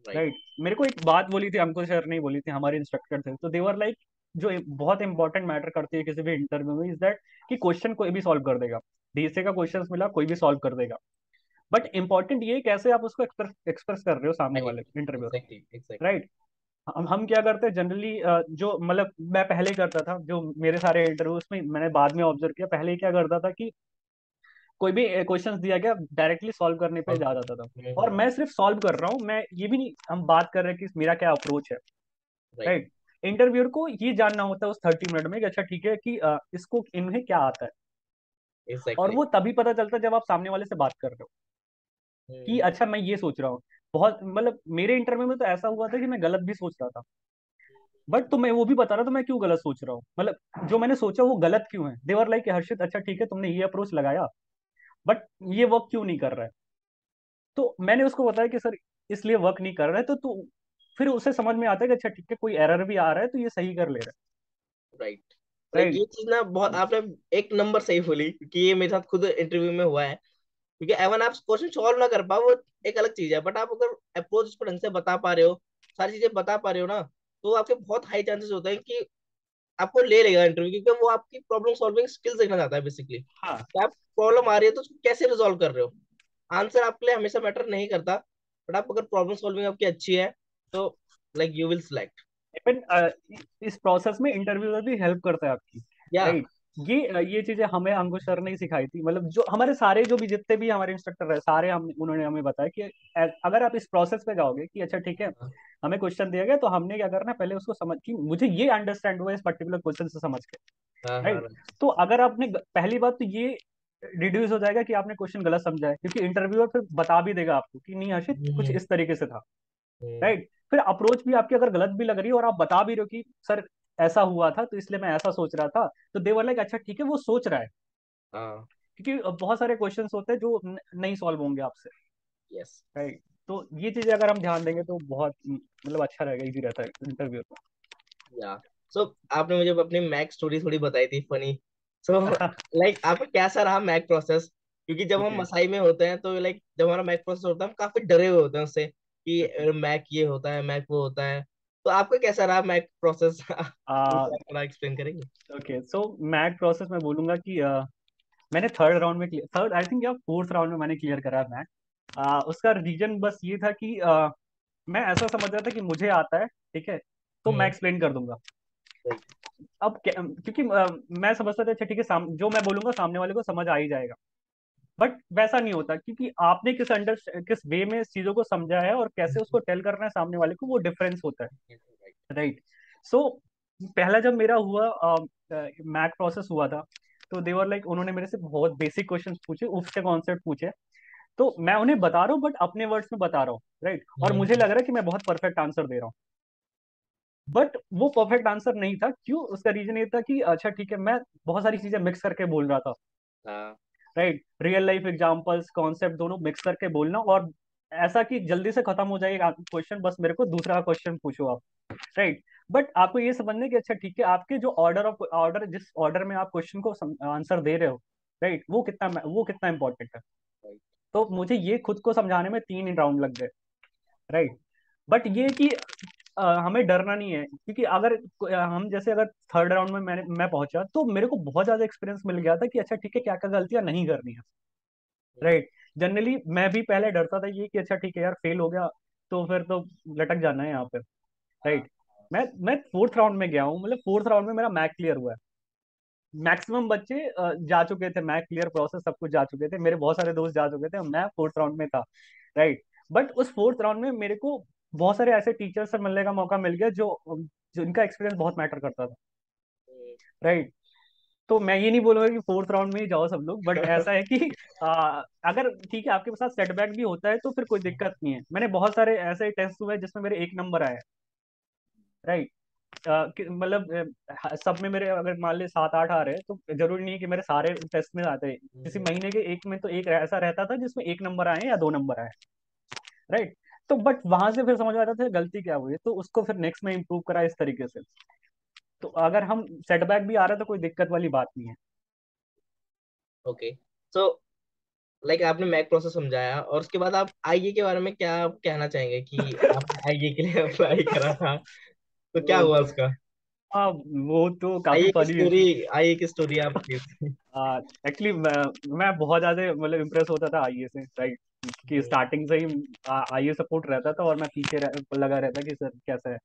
राइट। राइट। मेरे को एक बात बोली थी, अंकुर सर ने बोली थी, हमारे इंस्ट्रक्टर थे, तो देवर लाइक जो बहुत इंपॉर्टेंट मैटर करती है किसी भी इंटरव्यू में इज दैट कि क्वेश्चन कोई भी सॉल्व कर देगा। डीएसए का क्वेश्चन मिला, कोई भी सॉल्व कर देगा। बट इंपॉर्टेंट ये है कैसे आप उसको एक्सप्रेस कर रहे हो सामने वाले right. Interview. Exactly exactly. Right. हम क्या करते हैं जनरली, जो मतलब मैं पहले करता था, जो मेरे सारे इंटरव्यूज में मैंने बाद में ऑब्जर्व किया, पहले क्या करता था कि कोई भी क्वेश्चन दिया गया डायरेक्टली सॉल्व करने पे जा जाता था। और मैं सिर्फ सॉल्व कर रहा हूँ, मैं ये भी नहीं, हम बात कर रहे हैं कि मेरा क्या अप्रोच है। राइट। राइट। इंटरव्यूअर को ये जानना होता है उस 30 मिनट में कि अच्छा ठीक है कि इसको इन्हें क्या आता है। और एग्जैक्टली। वो तभी पता चलता है जब आप सामने वाले से बात कर रहे हो कि अच्छा मैं ये सोच रहा हूँ। बहुत मतलब मेरे इंटरव्यू में तो ऐसा हुआ था कि मैं गलत भी सोच रहा था, बट तो मैं वो भी बता रहा था मैं क्यों गलत सोच रहा हूँ, मतलब जो मैंने सोचा वो गलत क्यों है। देवर लाइक हर्षित अच्छा ठीक है तुमने ये अप्रोच लगाया, बट ये वर्क क्यों नहीं कर रहा है। तो मैंने उसको बताया कि सर इसलिए वर्क नहीं कर रहा है, तो तू फिर उसे समझ में आता है कि अच्छा ठीक है कोई एरर भी आ रहा है तो ये सही कर ले रहा राइट। है। Like right. ये चीज ना बहुत आपने एक नंबर सही बोली, क्योंकि ये मेरे साथ खुद इंटरव्यू में हुआ है। क्योंकि एवन आप क्वेश्चन सॉल्व ना कर पाओ वो एक अलग चीज है, बट आप अगर अप्रोच उसको ढंग से बता पा रहे हो, सारी चीजें बता पा रहे हो ना, तो आपके बहुत हाई चांसेस होते हैं कि आपको ले लेगा इंटरव्यू, क्योंकि वो आपकी प्रॉब्लम सॉल्विंग स्किल्स देखना चाहता है बेसिकली, हाँ। कि आप प्रॉब्लम आ रही है तो उसको कैसे रिजॉल्व कर रहे हो। आंसर आपके लिए हमेशा मैटर नहीं करता, बट आप अगर प्रॉब्लम सॉल्विंग आपकी अच्छी है तो like you will select. Even इस प्रोसेस में इंटरव्यूअर भी हेल्प करता है आपकी। या राइट। ये चीजें हमें अंकुश सर ने ही सिखाई थी, मतलब जो हमारे सारे जो भी जितने भी हमारे इंस्ट्रक्टर रहे सारे हम उन्होंने हमें बताया कि अगर आप इस प्रोसेस पे जाओगे कि अच्छा ठीक है हमें क्वेश्चन दिया गया तो हमने क्या करना है, पहले उसको समझ कि मुझे ये अंडरस्टैंड हुआ इस पर्टिकुलर क्वेश्चन से समझ के। हाँ हाँ। राइट। तो अगर आपने पहली बात तो ये रिड्यूस हो जाएगा कि आपने क्वेश्चन गलत समझा है, क्योंकि इंटरव्यूअर फिर बता भी देगा आपको कि नहीं हर्षित कुछ हम्म, इस तरीके से था। हम्म, राइट। फिर अप्रोच भी आपकी अगर गलत भी लग रही है और आप बता भी रहे हो कि सर ऐसा हुआ था तो इसलिए मैं ऐसा सोच रहा था, तो दे वर लाइक अच्छा ठीक है वो सोच रहा है। हाँ। क्योंकि बहुत सारे क्वेश्चंस होते हैं जो नहीं सॉल्व होंगे आपसे। यस। राइट। तो ये चीजें अगर हम ध्यान देंगे तो बहुत मतलब अच्छा रहेगा, इजी रहता है इंटरव्यू या सो आपने मुझे अपनी मैक स्टोरी थोड़ी बताई थी फनी। सो में। लाइक आपका कैसा रहा मैक प्रोसेस, क्योंकि जब हम ओके। मसाई में होते हैं तो लाइक जब हमारा मैक प्रोसेस होता है हम काफी डरे हुए होते हैं उससे कि मैक ये होता है मैक वो होता है। तो आपका कैसा रहा मैक प्रोसेस थोड़ा एक्सप्लेन करेंगे? ओके सो मैथ प्रोसेस में बोलूंगा कि मैंने थर्ड राउंड में थर्ड आई थिंक या फोर्थ राउंड में मैंने क्लियर करा मैथ। उसका रीजन बस ये था कि मैं ऐसा समझ रहा था कि मुझे आता है ठीक है तो मैं हम्म। एक्सप्लेन कर दूंगा। राइट। अब क्योंकि मैं समझता था अच्छा ठीक है जो मैं बोलूंगा सामने वाले को समझ आ ही जाएगा। बट वैसा नहीं होता, क्योंकि आपने किस वे में इस चीजों को समझा है और कैसे उसको टेल करना है सामने वाले को, वो डिफरेंस होता है। राइट। राइट। सो पहला जब मेरा हुआ मैथ प्रोसेस हुआ था, तो देवर लाइक उन्होंने मेरे से बहुत बेसिक क्वेश्चंस पूछे, उसके कॉन्सेप्ट पूछे। तो मैं उन्हें बता रहा हूँ बट अपने वर्ड्स में बता रहा हूँ। राइट। और मुझे लग रहा है कि मैं बहुत परफेक्ट आंसर दे रहा हूँ, बट वो परफेक्ट आंसर नहीं था। क्यों? उसका रीजन ये था कि अच्छा ठीक है मैं बहुत सारी चीजें मिक्स करके बोल रहा था। हाँ। Right. Real life examples concept दोनों मिक्स करके बोलना, और ऐसा कि जल्दी से खत्म हो जाएगा क्वेश्चन, बस मेरे को दूसरा क्वेश्चन पूछो आप। राइट। बट आपको ये समझना है कि अच्छा ठीक है आपके जो ऑर्डर जिस ऑर्डर में आप क्वेश्चन को आंसर दे रहे हो, राइट, वो कितना इंपॉर्टेंट है। राइट। तो मुझे ये खुद को समझाने में 3 राउंड लग गए। राइट। बट ये कि हमें डरना नहीं है, क्योंकि अगर हम जैसे अगर थर्ड राउंड में मैं पहुंचा तो मेरे को बहुत ज्यादा एक्सपीरियंस मिल गया था कि अच्छा ठीक है क्या क्या गलतियां नहीं करनी है। राइट। जनरली मैं भी पहले डरता था ये कि अच्छा ठीक है यार फेल हो गया तो फिर तो लटक जाना है यहाँ पे। हाँ। राइट। मैं फोर्थ राउंड में गया हूँ, मतलब फोर्थ राउंड में मेरा मैथ क्लियर हुआ है। मैक्सिमम बच्चे जा चुके थे, मैथ क्लियर प्रोसेस सब कुछ जा चुके थे, मेरे बहुत सारे दोस्त जा चुके थे, मैं फोर्थ राउंड में था। राइट। बट उस फोर्थ राउंड में मेरे को बहुत सारे ऐसे टीचर से मिलने का मौका मिल गया जो जिनका एक्सपीरियंस बहुत मैटर करता था। राइट। तो मैं ये नहीं बोलूंगा कि फोर्थ राउंड में ही जाओ सब लोग, बट ऐसा है कि अगर ठीक है आपके पास सेटबैक भी होता है तो फिर कोई दिक्कत नहीं है। मैंने बहुत सारे ऐसे टेस्ट हुए जिसमें मेरे 1 नंबर आए। राइट। मतलब सब में मेरे अगर मान ले 7 8 आ रहे हैं तो जरूरी नहीं है कि मेरे सारे टेस्ट में आते हैं। किसी महीने के एक में तो एक ऐसा रहता था जिसमें 1 नंबर आए या 2 नंबर आए। राइट। तो बट वहां से फिर समझ में आता था गलती क्या हुई है, तो उसको फिर नेक्स्ट में इम्प्रूव करा इस तरीके से। तो अगर हम सेटबैक भी आ रहा है तो कोई दिक्कत वाली बात नहीं है। ओके। सो लाइक आपने मैक प्रोसेस समझाया, और उसके बाद आप आईए के बारे में क्या कहना चाहेंगे कि आपने आईए के लिए अप्लाई करा था, तो क्या वो हुआ तो उसका? हाँ, वो तो काफी आईए की फनी है। स्टोरी, आईए की स्टोरी आप प्लीज। एक्चुअली मैं बहुत ज्यादा मतलब इम्प्रेस होता था आईए से, राइट। कि स्टार्टिंग से ही आईए सपोर्ट रहता था और मैं पीछे लगा रहता कि सर कैसा है।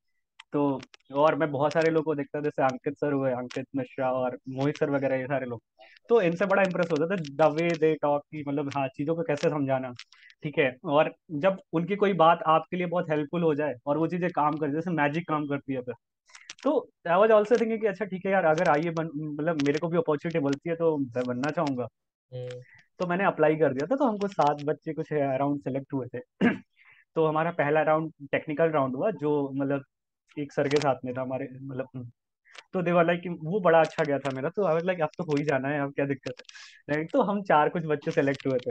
तो और मैं बहुत सारे लोगों को देखता था, जैसे अंकित सर हुए, अंकित मिश्रा और मोहित सर वगैरह, ये सारे लोग। तो इनसे बड़ा इंप्रेस होता था द वे दे टॉक की, मतलब हाँ चीजों को कैसे समझाना। ठीक है। और जब उनकी कोई बात आपके लिए बहुत हेल्पफुल हो जाए और वो चीजें काम कर जैसे मैजिक काम करती है, तो आई वाज ऑल्सो थिंकिंग कि अच्छा ठीक है यार, अगर आइए बन मतलब मेरे को भी अपॉर्चुनिटी मिलती है तो मैं बनना चाहूंगा। हम्म। तो मैंने अप्लाई कर दिया था, तो हमको 7 बच्चे कुछ अराउंड सेलेक्ट हुए थे। तो हमारा पहला राउंड टेक्निकल राउंड हुआ, जो मतलब एक सर के साथ में था हमारे, मतलब तो देवर लाइक कि वो बड़ा अच्छा गया था मेरा, तो आई वाज लाइक अब तो हो ही जाना है, अब क्या दिक्कत है, राइट। तो हम चार कुछ बच्चे सेलेक्ट हुए थे।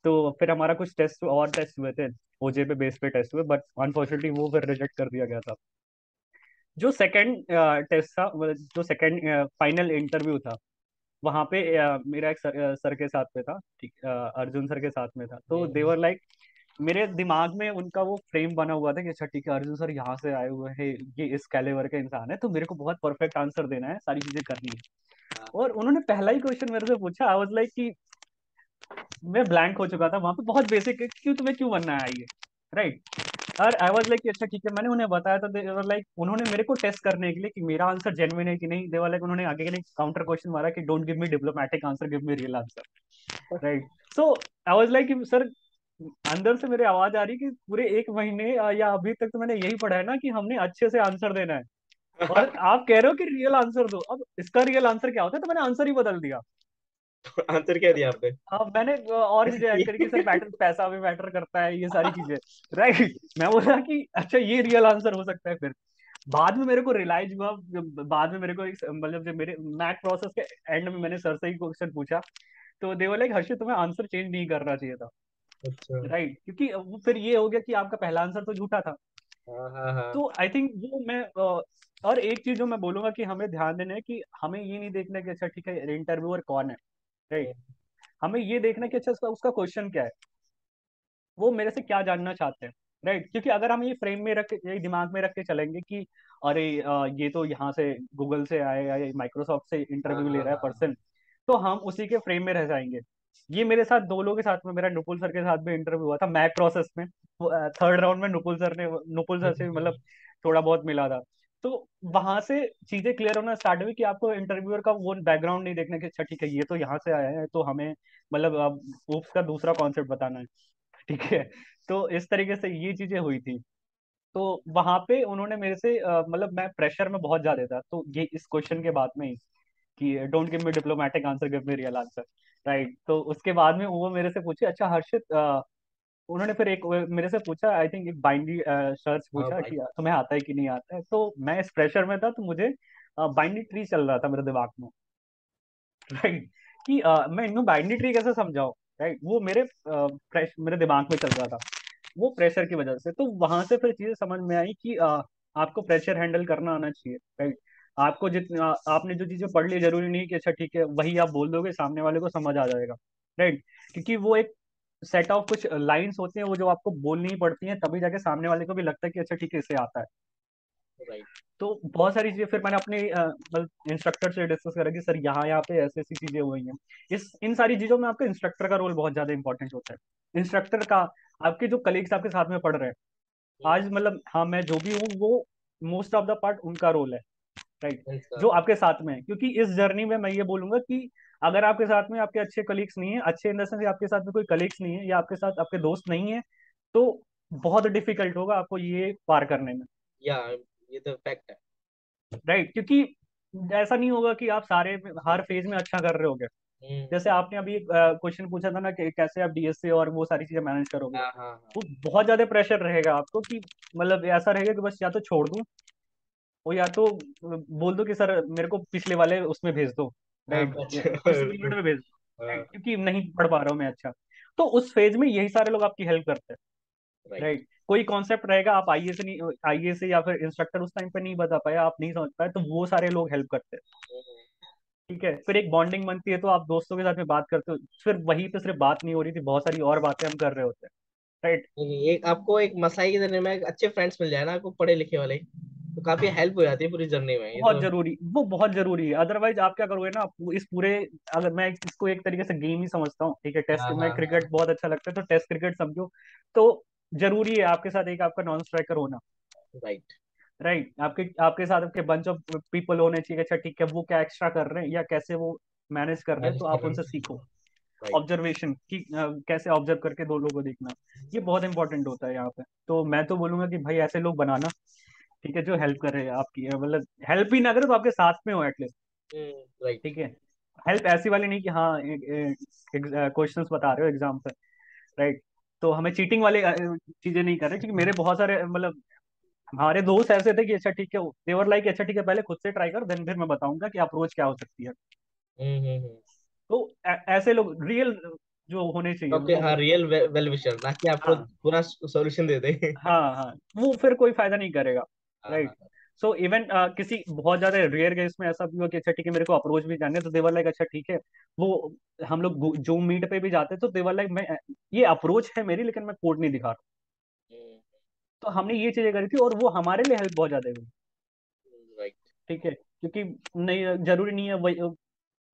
तो फिर हमारा कुछ टेस्ट और टेस्ट हुए थे, ओजे पे बेस पे टेस्ट हुए, बट अनफॉर्चुनेटली वो फिर रिजेक्ट कर दिया गया था। जो सेकंड टेस्ट था, मतलब जो सेकंड फाइनल इंटरव्यू था, वहां पे मेरा एक सर के साथ में था, ठीक, अर्जुन सर के साथ में था। तो हम्म। देवर लाइक मेरे दिमाग में उनका वो फ्रेम बना हुआ था कि अच्छा ठीक है, अर्जुन सर यहाँ से आए हुए हैं, ये इस कैलिबर के इंसान है, तो मेरे को बहुत परफेक्ट आंसर देना है, सारी चीजें करनी है। हाँ। और उन्होंने पहला ही क्वेश्चन मेरे से पूछा, आई वाज लाइक कि मैं ब्लैंक हो चुका था वहां पे, बहुत बेसिक है, क्यों तुम्हें क्यों बनना है ये, राइट। और आई वाज लाइक अच्छा ठीक है, मैंने उन्हें बताया था, दे वर लाइक उन्होंने मेरे को टेस्ट करने के लिए कि मेरा आंसर जेन्युइन है कि नहीं, दे वर लाइक उन्होंने आगे के लिए काउंटर क्वेश्चन मारा कि don't give me diplomatic answer, give me real answer, right. So I was like sir, अंदर से मेरी आवाज आ रही कि पूरे 1 महीने या अभी तक तो मैंने यही पढ़ा है ना कि हमने अच्छे से आंसर देना है, और आप कह रहे हो कि रियल आंसर दो, अब इसका रियल आंसर क्या होता है, तो मैंने आंसर ही बदल दिया। आंसर क्या दिया आपने? हाँ, मैंने और चीजें ऐड करी कि सर मैटर, पैसा भी मैटर करता है, ये सारी चीजें, राइट। मैं बोला कि अच्छा ये रियल आंसर हो सकता है फिर। बाद में मेरे को रियलाइज हुआ, बाद में मेरे को मतलब जब मेरे मैथ प्रोसेस के एंड में मैंने सर से ही क्वेश्चन पूछा, तो दे वर लाइक हर्षित तुम्हें आंसर चेंज नहीं करना चाहिए था, अच्छा। राइट, क्योंकि वो फिर ये हो गया कि आपका पहला आंसर तो झूठा था। हाँ हाँ हाँ। तो आई थिंक वो मैं और एक चीज जो मैं बोलूंगा कि हमें ध्यान देना है कि हमें ये नहीं देखना कि अच्छा ठीक है इंटरव्यूअर कौन है, राइट। हम्म। हमें ये देखना है कि अच्छा उसका उसका क्वेश्चन क्या है, वो मेरे से क्या जानना चाहते हैं, राइट। क्योंकि अगर हम ये फ्रेम में रख के, ये दिमाग में रख के चलेंगे कि अरे ये तो यहाँ से गूगल से आए या माइक्रोसॉफ्ट से हाँ इंटरव्यू ले हाँ रहा है हाँ। पर्सन, तो हम उसी के फ्रेम में रह जाएंगे। ये मेरे साथ दो लोगों के साथ में, मेरा नुपुल सर के साथ भी इंटरव्यू हुआ था मैक प्रोसेस में। थर्ड राउंड में नुपुल सर से मतलब थोड़ा बहुत मिला था। तो वहां से चीजें क्लियर होना स्टार्ट हुई कि आपको इंटरव्यूअर का वो बैकग्राउंड नहीं देखना कि अच्छा ठीक है ये तो यहाँ से आया है, तो हमें मतलब अब oops का दूसरा कॉन्सेप्ट बताना है, ठीक है। तो इस तरीके से ये चीजें हुई थी। तो वहां पे उन्होंने मेरे से मतलब मैं प्रेशर में बहुत ज्यादा था, तो ये इस क्वेश्चन के बाद में ही कि don't give me diplomatic answer, give me real answer, right. तो उसके बाद में वो मेरे से पूछे अच्छा हर्षित, उन्होंने फिर एक मेरे से पूछा, आई थिंक एक बाइंडी सर्च हाँ पूछा भाई। कि तुम्हें आता है कि नहीं आता है। तो मैं इस प्रेशर में था, तो मुझे बाइंडी ट्री चल रहा था मेरे दिमाग में, राइट। कि मैं इनमें बाइनरी ट्री कैसे समझाऊं, राइट। वो मेरे दिमाग में चल रहा था, वो प्रेशर की वजह से। तो वहां से फिर चीजें समझ में आई कि आपको प्रेशर हैंडल करना आना चाहिए, राइट। आपको जितना आपने जो चीजें पढ़ ली, जरूरी नहीं कि अच्छा ठीक है वही आप बोल दोगे सामने वाले को समझ आ जाएगा, राइट। क्योंकि वो एक सेट ऑफ कुछ लाइंस होती हैं, वो जो आपको बोलनी ही पड़ती हैं, तभी जाके सामने वाले को भी लगता है कि अच्छा ठीक है इसे आता है। राइट। तो बहुत सारी चीजें फिर मैंने अपने मतलब इंस्ट्रक्टर से डिस्कस करा कि सर यहाँ यहाँ पे ऐसी ऐसी चीजें हुई हैं। इस इन सारी चीजों में आपके इंस्ट्रक्टर का रोल बहुत ज्यादा इंपॉर्टेंट होता है, इंस्ट्रक्टर का। आपके जो कलीग्स आपके साथ में पढ़ रहे हैं आज, मतलब हाँ मैं जो भी हूँ वो मोस्ट ऑफ द पार्ट उनका रोल है, राइट। अच्छा। जो आपके साथ में है, क्योंकि इस जर्नी में मैं ये बोलूंगा कि अगर आपके साथ में आपके अच्छे कलीग्स नहीं है, अच्छे इन द सेंस आपके साथ में कोई कलीग्स नहीं है या आपके साथ आपके दोस्त नहीं है, तो बहुत डिफिकल्ट होगा आपको ये पार करने में, या ये तो फैक्ट है। राइट। क्योंकि ऐसा नहीं होगा कि आप सारे हर फेज में अच्छा कर रहे होगे। हम्म। जैसे आपने अभी क्वेश्चन पूछा था ना कि कैसे आप डीएसए और वो सारी चीजें मैनेज करोगे, हाँ हाँ हाँ। वो बहुत ज्यादा प्रेशर रहेगा आपको कि मतलब ऐसा रहेगा कि बस या तो छोड़ दूं, वो या तो बोल दो कि सर मेरे को पिछले वाले उसमें भेज दो, हाँ राइट, बच इस पीरियड में भेज दो, हाँ। राइट, क्योंकि नहीं पढ़ पा रहा हूँ मैं अच्छा। तो उस फेज में यही सारे लोग आपकी हेल्प करते हैं, राइट। राइट, कोई कॉन्सेप्ट रहेगा, आप आईए से नहीं, आईए से या फिर इंस्ट्रक्टर उस टाइम पे नहीं बता पाया, आप नहीं समझ पाए, तो वो सारे लोग हेल्प करते हैं। ठीक है, फिर एक बॉन्डिंग बनती है, तो आप दोस्तों के साथ में बात करते हो, फिर वहीं पे सिर्फ बात नहीं हो रही थी, बहुत सारी और बातें हम कर रहे होते हैं। राइट। एक आपको एक मसाई के जरिए में एक अच्छे फ्रेंड्स मिल जाए ना आपको, पढ़े लिखे वाले, तो काफी हेल्प हो जाती है पूरी जर्नी में, ये बहुत तो। जरूरी, वो बहुत जरूरी है, अदरवाइज आप क्या करोगे ना, इस पूरे, अगर मैं इसको एक तरीके से गेम ही समझता हूँ, ठीक है, टेस्ट हाँ में हाँ हाँ। क्रिकेट बहुत अच्छा लगता है, तो टेस्ट क्रिकेट समझो। तो जरूरी है आपके साथ एक आपका नॉन स्ट्राइकर होना। राइट। राइट, आपके आपके साथ आपके बंच ऑफ पीपल होने चाहिए, अच्छा ठीक है, वो क्या एक्स्ट्रा कर रहे हैं या कैसे वो मैनेज कर रहे हैं, मैनेज तो कर आप रहे उनसे हैं। सीखो। राइट। ऑब्जर्वेशन की कैसे ऑब्जर्व करके दो लोगों को देखना, ये बहुत इंपॉर्टेंट होता है यहाँ पे। तो मैं तो बोलूंगा कि भाई ऐसे लोग बनाना, ठीक है, जो हेल्प कर रहे हैं आपकी, मतलब हेल्प ही ना करे तो आपके साथ में हो एटलीस्ट। राइट। ठीक है, हेल्प ऐसी वाली नहीं कि हाँ क्वेश्चंस बता रहे हो एग्जाम पे। राइट, तो हमें चीटिंग वाले चीजें नहीं कर रहे, क्योंकि मेरे बहुत सारे मतलब हमारे दोस्त ऐसे थे कि अच्छा ठीक है, देवर लाइक अच्छा ठीक है, पहले खुद से ट्राई कर, देन फिर मैं बताऊंगा कि अप्रोच क्या हो सकती है। हम्म। तो ऐसे लोग रियल जो होने चाहिए ओके, वो। हाँ, रियल वेल विशर, ना कि आपको हाँ पूरा सॉल्यूशन दे दे। हाँ हाँ, वो फिर कोई फायदा नहीं करेगा। हाँ राइट। हाँ। सो इवन किसी बहुत ज्यादा रेयर केस में ऐसा भी हुआ कि अच्छा ठीक है, मेरे को अप्रोच भी जानने, तो देवर लाइक अच्छा ठीक है, वो हम लोग जूम मीट पे भी जाते, तो देवर लाइक मैं, ये अप्रोच है मेरी, लेकिन मैं कोड नहीं दिखा रहा। तो हमने ये चीजें करी थी, और वो हमारे लिए हेल्प बहुत ज्यादा हुई। राइट। ठीक है, क्योंकि नहीं, जरूरी नहीं है वही,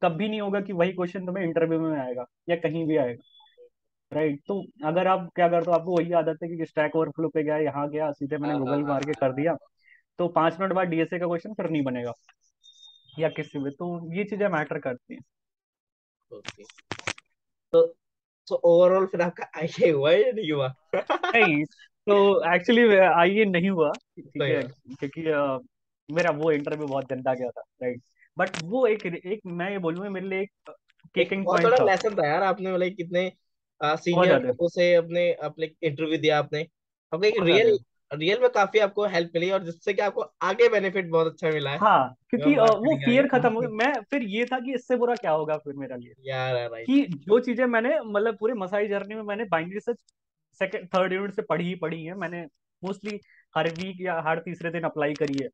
कभी नहीं होगा कि वही क्वेश्चन तुम्हें इंटरव्यू में आएगा या कहीं भी आएगा। राइट, तो अगर आप क्या करते हो, आपको वही आदत है कि स्टैक ओवरफ्लो पे गया, यहाँ गया, सीधे मैंने हाँ हाँ गूगल हाँ मार के हाँ। कर दिया, तो 5 मिनट बाद डीएसए का क्वेश्चन फिर नहीं बनेगा, या किसी में, तो ये चीजें मैटर करती हैं। ओके। तो तो ओवरऑल फिर आपका आईए हुआ है या नहीं हुआ? नहीं, तो एक्चुअली आईए नहीं हुआ, ठीक सही है, बात। क्योंकि मेरा वो इंटरव्यू बहुत गंदा गया था। राइट, बट वो एक मैं ये बोलूंगा मेरे लिए एक एक किकिंग बहुत पॉइंट बड़ा था। लेसन था यार, आपने मतलब कितने बहुत सीनियर ज्यादा, लोगों से अपने अपने इंटरव्यू दिया आपने, आपको एक बहुत रियल ज्यादा। रियल में काफी आपको हेल्प मिली, और जिससे कि आपको आगे बेनिफिट बहुत अच्छा मिला है, हाँ, जो क्योंकि हम बात वो करेंगे फियर खत्म हो आगे। गया, मैं फिर ये था कि इससे बुरा क्या होगा फिर मेरे लिए, यार राइट। कि जो चीजें मैंने मतलब पूरे मसाई जर्नी में मैंने binary search second third unit से पढ़ी ही पढ़ी है, मैंने मोस्टली हर वीक या हर तीसरे दिन अप्लाई करी है।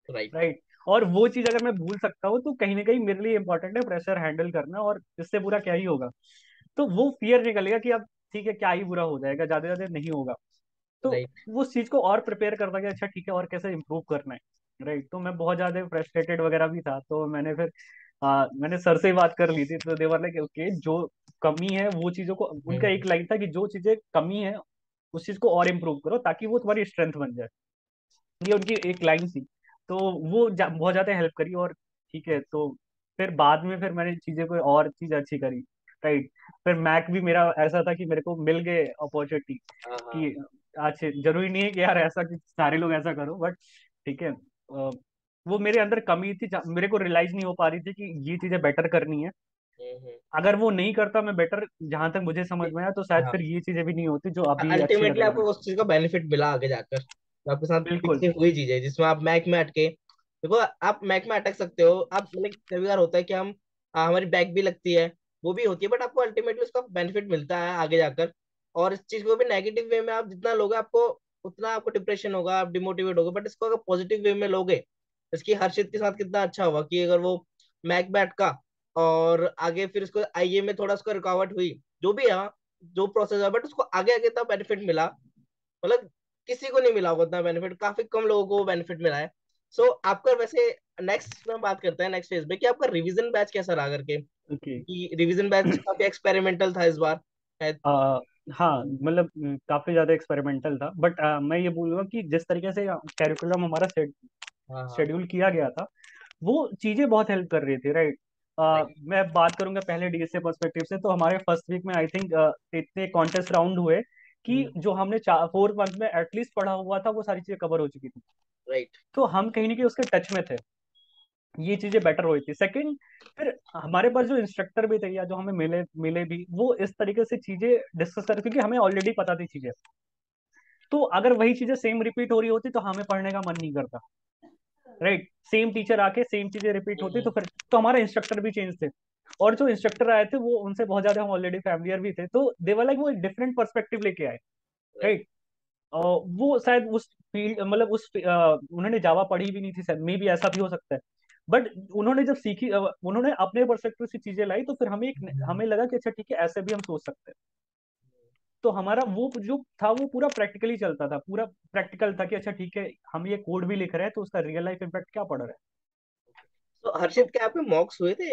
राइट। राइट, और वो चीज अगर मैं भूल सकता हूँ, तो कहीं ना कहीं मेरे लिए इंपॉर्टेंट है प्रेशर हैंडल करना, और इससे बुरा क्या ही होगा। तो वो फियर निकलेगा कि अब ठीक है, क्या ही बुरा हो जाएगा, ज्यादा ज्यादा नहीं होगा। तो राइट। वो उस चीज को और प्रिपेयर करता कि अच्छा ठीक है, और कैसे इम्प्रूव करना है। राइट, तो मैं बहुत ज्यादा फ्रस्ट्रेटेड वगैरह भी था, तो मैंने फिर मैंने सर से ही बात कर ली थी, तो देवर लाइक ओके, जो कमी है वो चीजों को, उनका एक लाइन था कि जो चीजें कमी है उस चीज को और इम्प्रूव करो, ताकि वो तुम्हारी स्ट्रेंथ बन जाए। ये उनकी एक लाइन थी, तो वो बहुत ज्यादा हेल्प करी। और ठीक है, तो फिर बाद में फिर मैंने चीजें को और चीज अच्छी करी। राइट, फिर मैक भी मेरा ऐसा था कि मेरे को मिल गए अपॉर्चुनिटी, हाँ हाँ। कि अच्छे, जरूरी नहीं है कि यार ऐसा कि सारे लोग ऐसा करो, बट ठीक है, वो मेरे अंदर कमी थी, मेरे को रियलाइज नहीं हो पा रही थी कि ये चीजें बेटर करनी है। हम्म। अगर वो नहीं करता मैं बेटर, जहां तक मुझे समझ में आया, तो शायद हाँ, फिर ये चीजें भी नहीं होती जो अभी अच्छी लग अल्टीमेटली रही आपको हैं। उस चीज का बेनिफिट मिला आगे जाकर, तो आपके साथ बिल्कुल। पीछे हुई चीज है जिसमें आप मैक में अटके, देखो आप मैक में अटक सकते हो, आप मतलब कभी बार होता है कि हम हमारी बैक भी लगती है, वो भी होती है, बट आपको अल्टीमेटली उसका बेनिफिट मिलता है आगे जाकर। और इस चीज को भी नेगेटिव वे में आप जितना लोगे, आपको उतना आपको डिप्रेशन होगा, आप डिमोटिवेट होगे, बट इसको अगर पॉजिटिव वे में लोगे, इसकी हर्षित के साथ कितना अच्छा हुआ कि अगर वो मैक में अटका और आगे फिर उसको आईए में थोड़ा उसको रुकावट हुई, जो भी है, जो प्रोसेस है, बट उसको आगे आगे इतना बेनिफिट मिला, मतलब किसी को नहीं मिला होगा उतना बेनिफिट, काफी कम लोगों को बेनिफिट मिला है। सो आपका वैसे नेक्स्ट में बात करते हैं नेक्स्ट फेज में, कि आपका रिवीजन बैच कैसा रहा करके, ओके। कि रिवीजन बैच काफी एक्सपेरिमेंटल था इस बार शायद। आ, हाँ, मतलब काफी ज्यादा एक्सपेरिमेंटल था, बट मैं ये बोलूंगा कि जिस तरीके से कैरिकुलम हमारा हाँ हाँ। शेड्यूल किया गया था, वो चीजें बहुत हेल्प कर रही थी। Right, right. मैं बात करूंगा पहले डीएसए पर्सपेक्टिव से, तो हमारे फर्स्ट वीक में आई थिंक इतने कॉन्टेस्ट राउंड हुए कि जो हमने 4 4 मंथ में एटलीस्ट पढ़ा हुआ था वो सारी चीजें कवर हो चुकी थी। राइट। तो हम कहीं ना कहीं उसके टच में थे, ये चीजें बेटर हुई थी। सेकंड, फिर हमारे पास जो इंस्ट्रक्टर भी थे या जो हमें मिले मिले भी, वो इस तरीके से चीजें डिस्कस कर, क्योंकि हमें ऑलरेडी पता थी चीजें, तो अगर वही चीजें सेम रिपीट हो रही होती तो हमें पढ़ने का मन नहीं करता। राइट, सेम टीचर आके सेम चीजें रिपीट होती, तो फिर तो हमारे इंस्ट्रक्टर भी चेंज थे, और जो इंस्ट्रक्टर आए थे वो, उनसे बहुत ज्यादा हम ऑलरेडी फैमिलियर भी थे, तो देवर लाइक वो एक डिफरेंट पर्सपेक्टिव लेके आए। राइट। राइट, वो शायद उस फील्ड मतलब उन्होंने जावा पढ़ी भी नहीं थी शायद, मे भी ऐसा भी हो सकता है। बट उन्होंने जब सीखी, उन्होंने अपने पर्सपेक्टिव से चीजें लाई, तो फिर हमें लगा कि अच्छा ठीक है, ऐसे भी हम सोच सकते हैं। तो हमारा वो जो था वो पूरा प्रैक्टिकली चलता था, पूरा प्रैक्टिकल था कि अच्छा ठीक है, हम ये कोड भी लिख रहे हैं तो उसका रियल लाइफ इम्पैक्ट क्या पड़ रहा है। तो हर्षित, तो क्या आपके मॉक्स हुए थे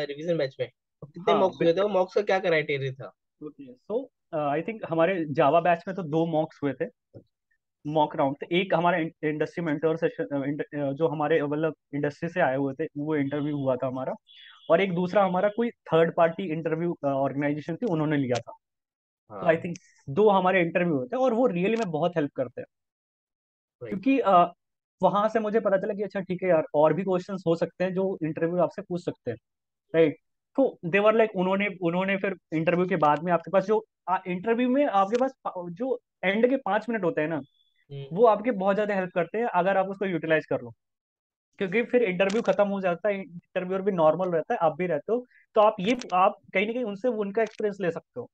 रिवीजन बैच में? और कितने हाँ, मॉक्स हुए थे और मॉक्स का क्या क्राइटेरिया था? सो आई थिंक हमारे जावा बैच में तो 2 मॉक्स हुए थे, मॉक राउंड थे। एक हमारा इंडस्ट्री मेंटोर सेशन, जो हमारे मतलब इंडस्ट्री से आए हुए थे, वो इंटरव्यू हुआ था हमारा। और एक दूसरा हमारा कोई थर्ड पार्टी इंटरव्यू ऑर्गेनाइजेशन थी, उन्होंने लिया था। तो आई हाँ। थिंक 2 हमारे इंटरव्यू होते हैं, और वो रियली में बहुत हेल्प करते हैं। राइट। क्योंकि वहां से मुझे पता चला कि अच्छा ठीक है यार, और भी क्वेश्चंस हो सकते हैं जो इंटरव्यू आपसे पूछ सकते हैं। राइट। तो देवर लाइक, उन्होंने उन्होंने फिर इंटरव्यू के बाद में आपके पास जो इंटरव्यू में आपके पास जो एंड के 5 मिनट होते हैं ना, हम्म। वो आपके बहुत ज्यादा हेल्प करते हैं अगर आप उसको यूटिलाइज कर लो। क्योंकि फिर इंटरव्यू खत्म हो जाता है, इंटरव्यूअर भी नॉर्मल रहता है, आप भी रहते हो। तो आप कहीं ना कहीं उनसे उनका एक्सपीरियंस ले सकते हो।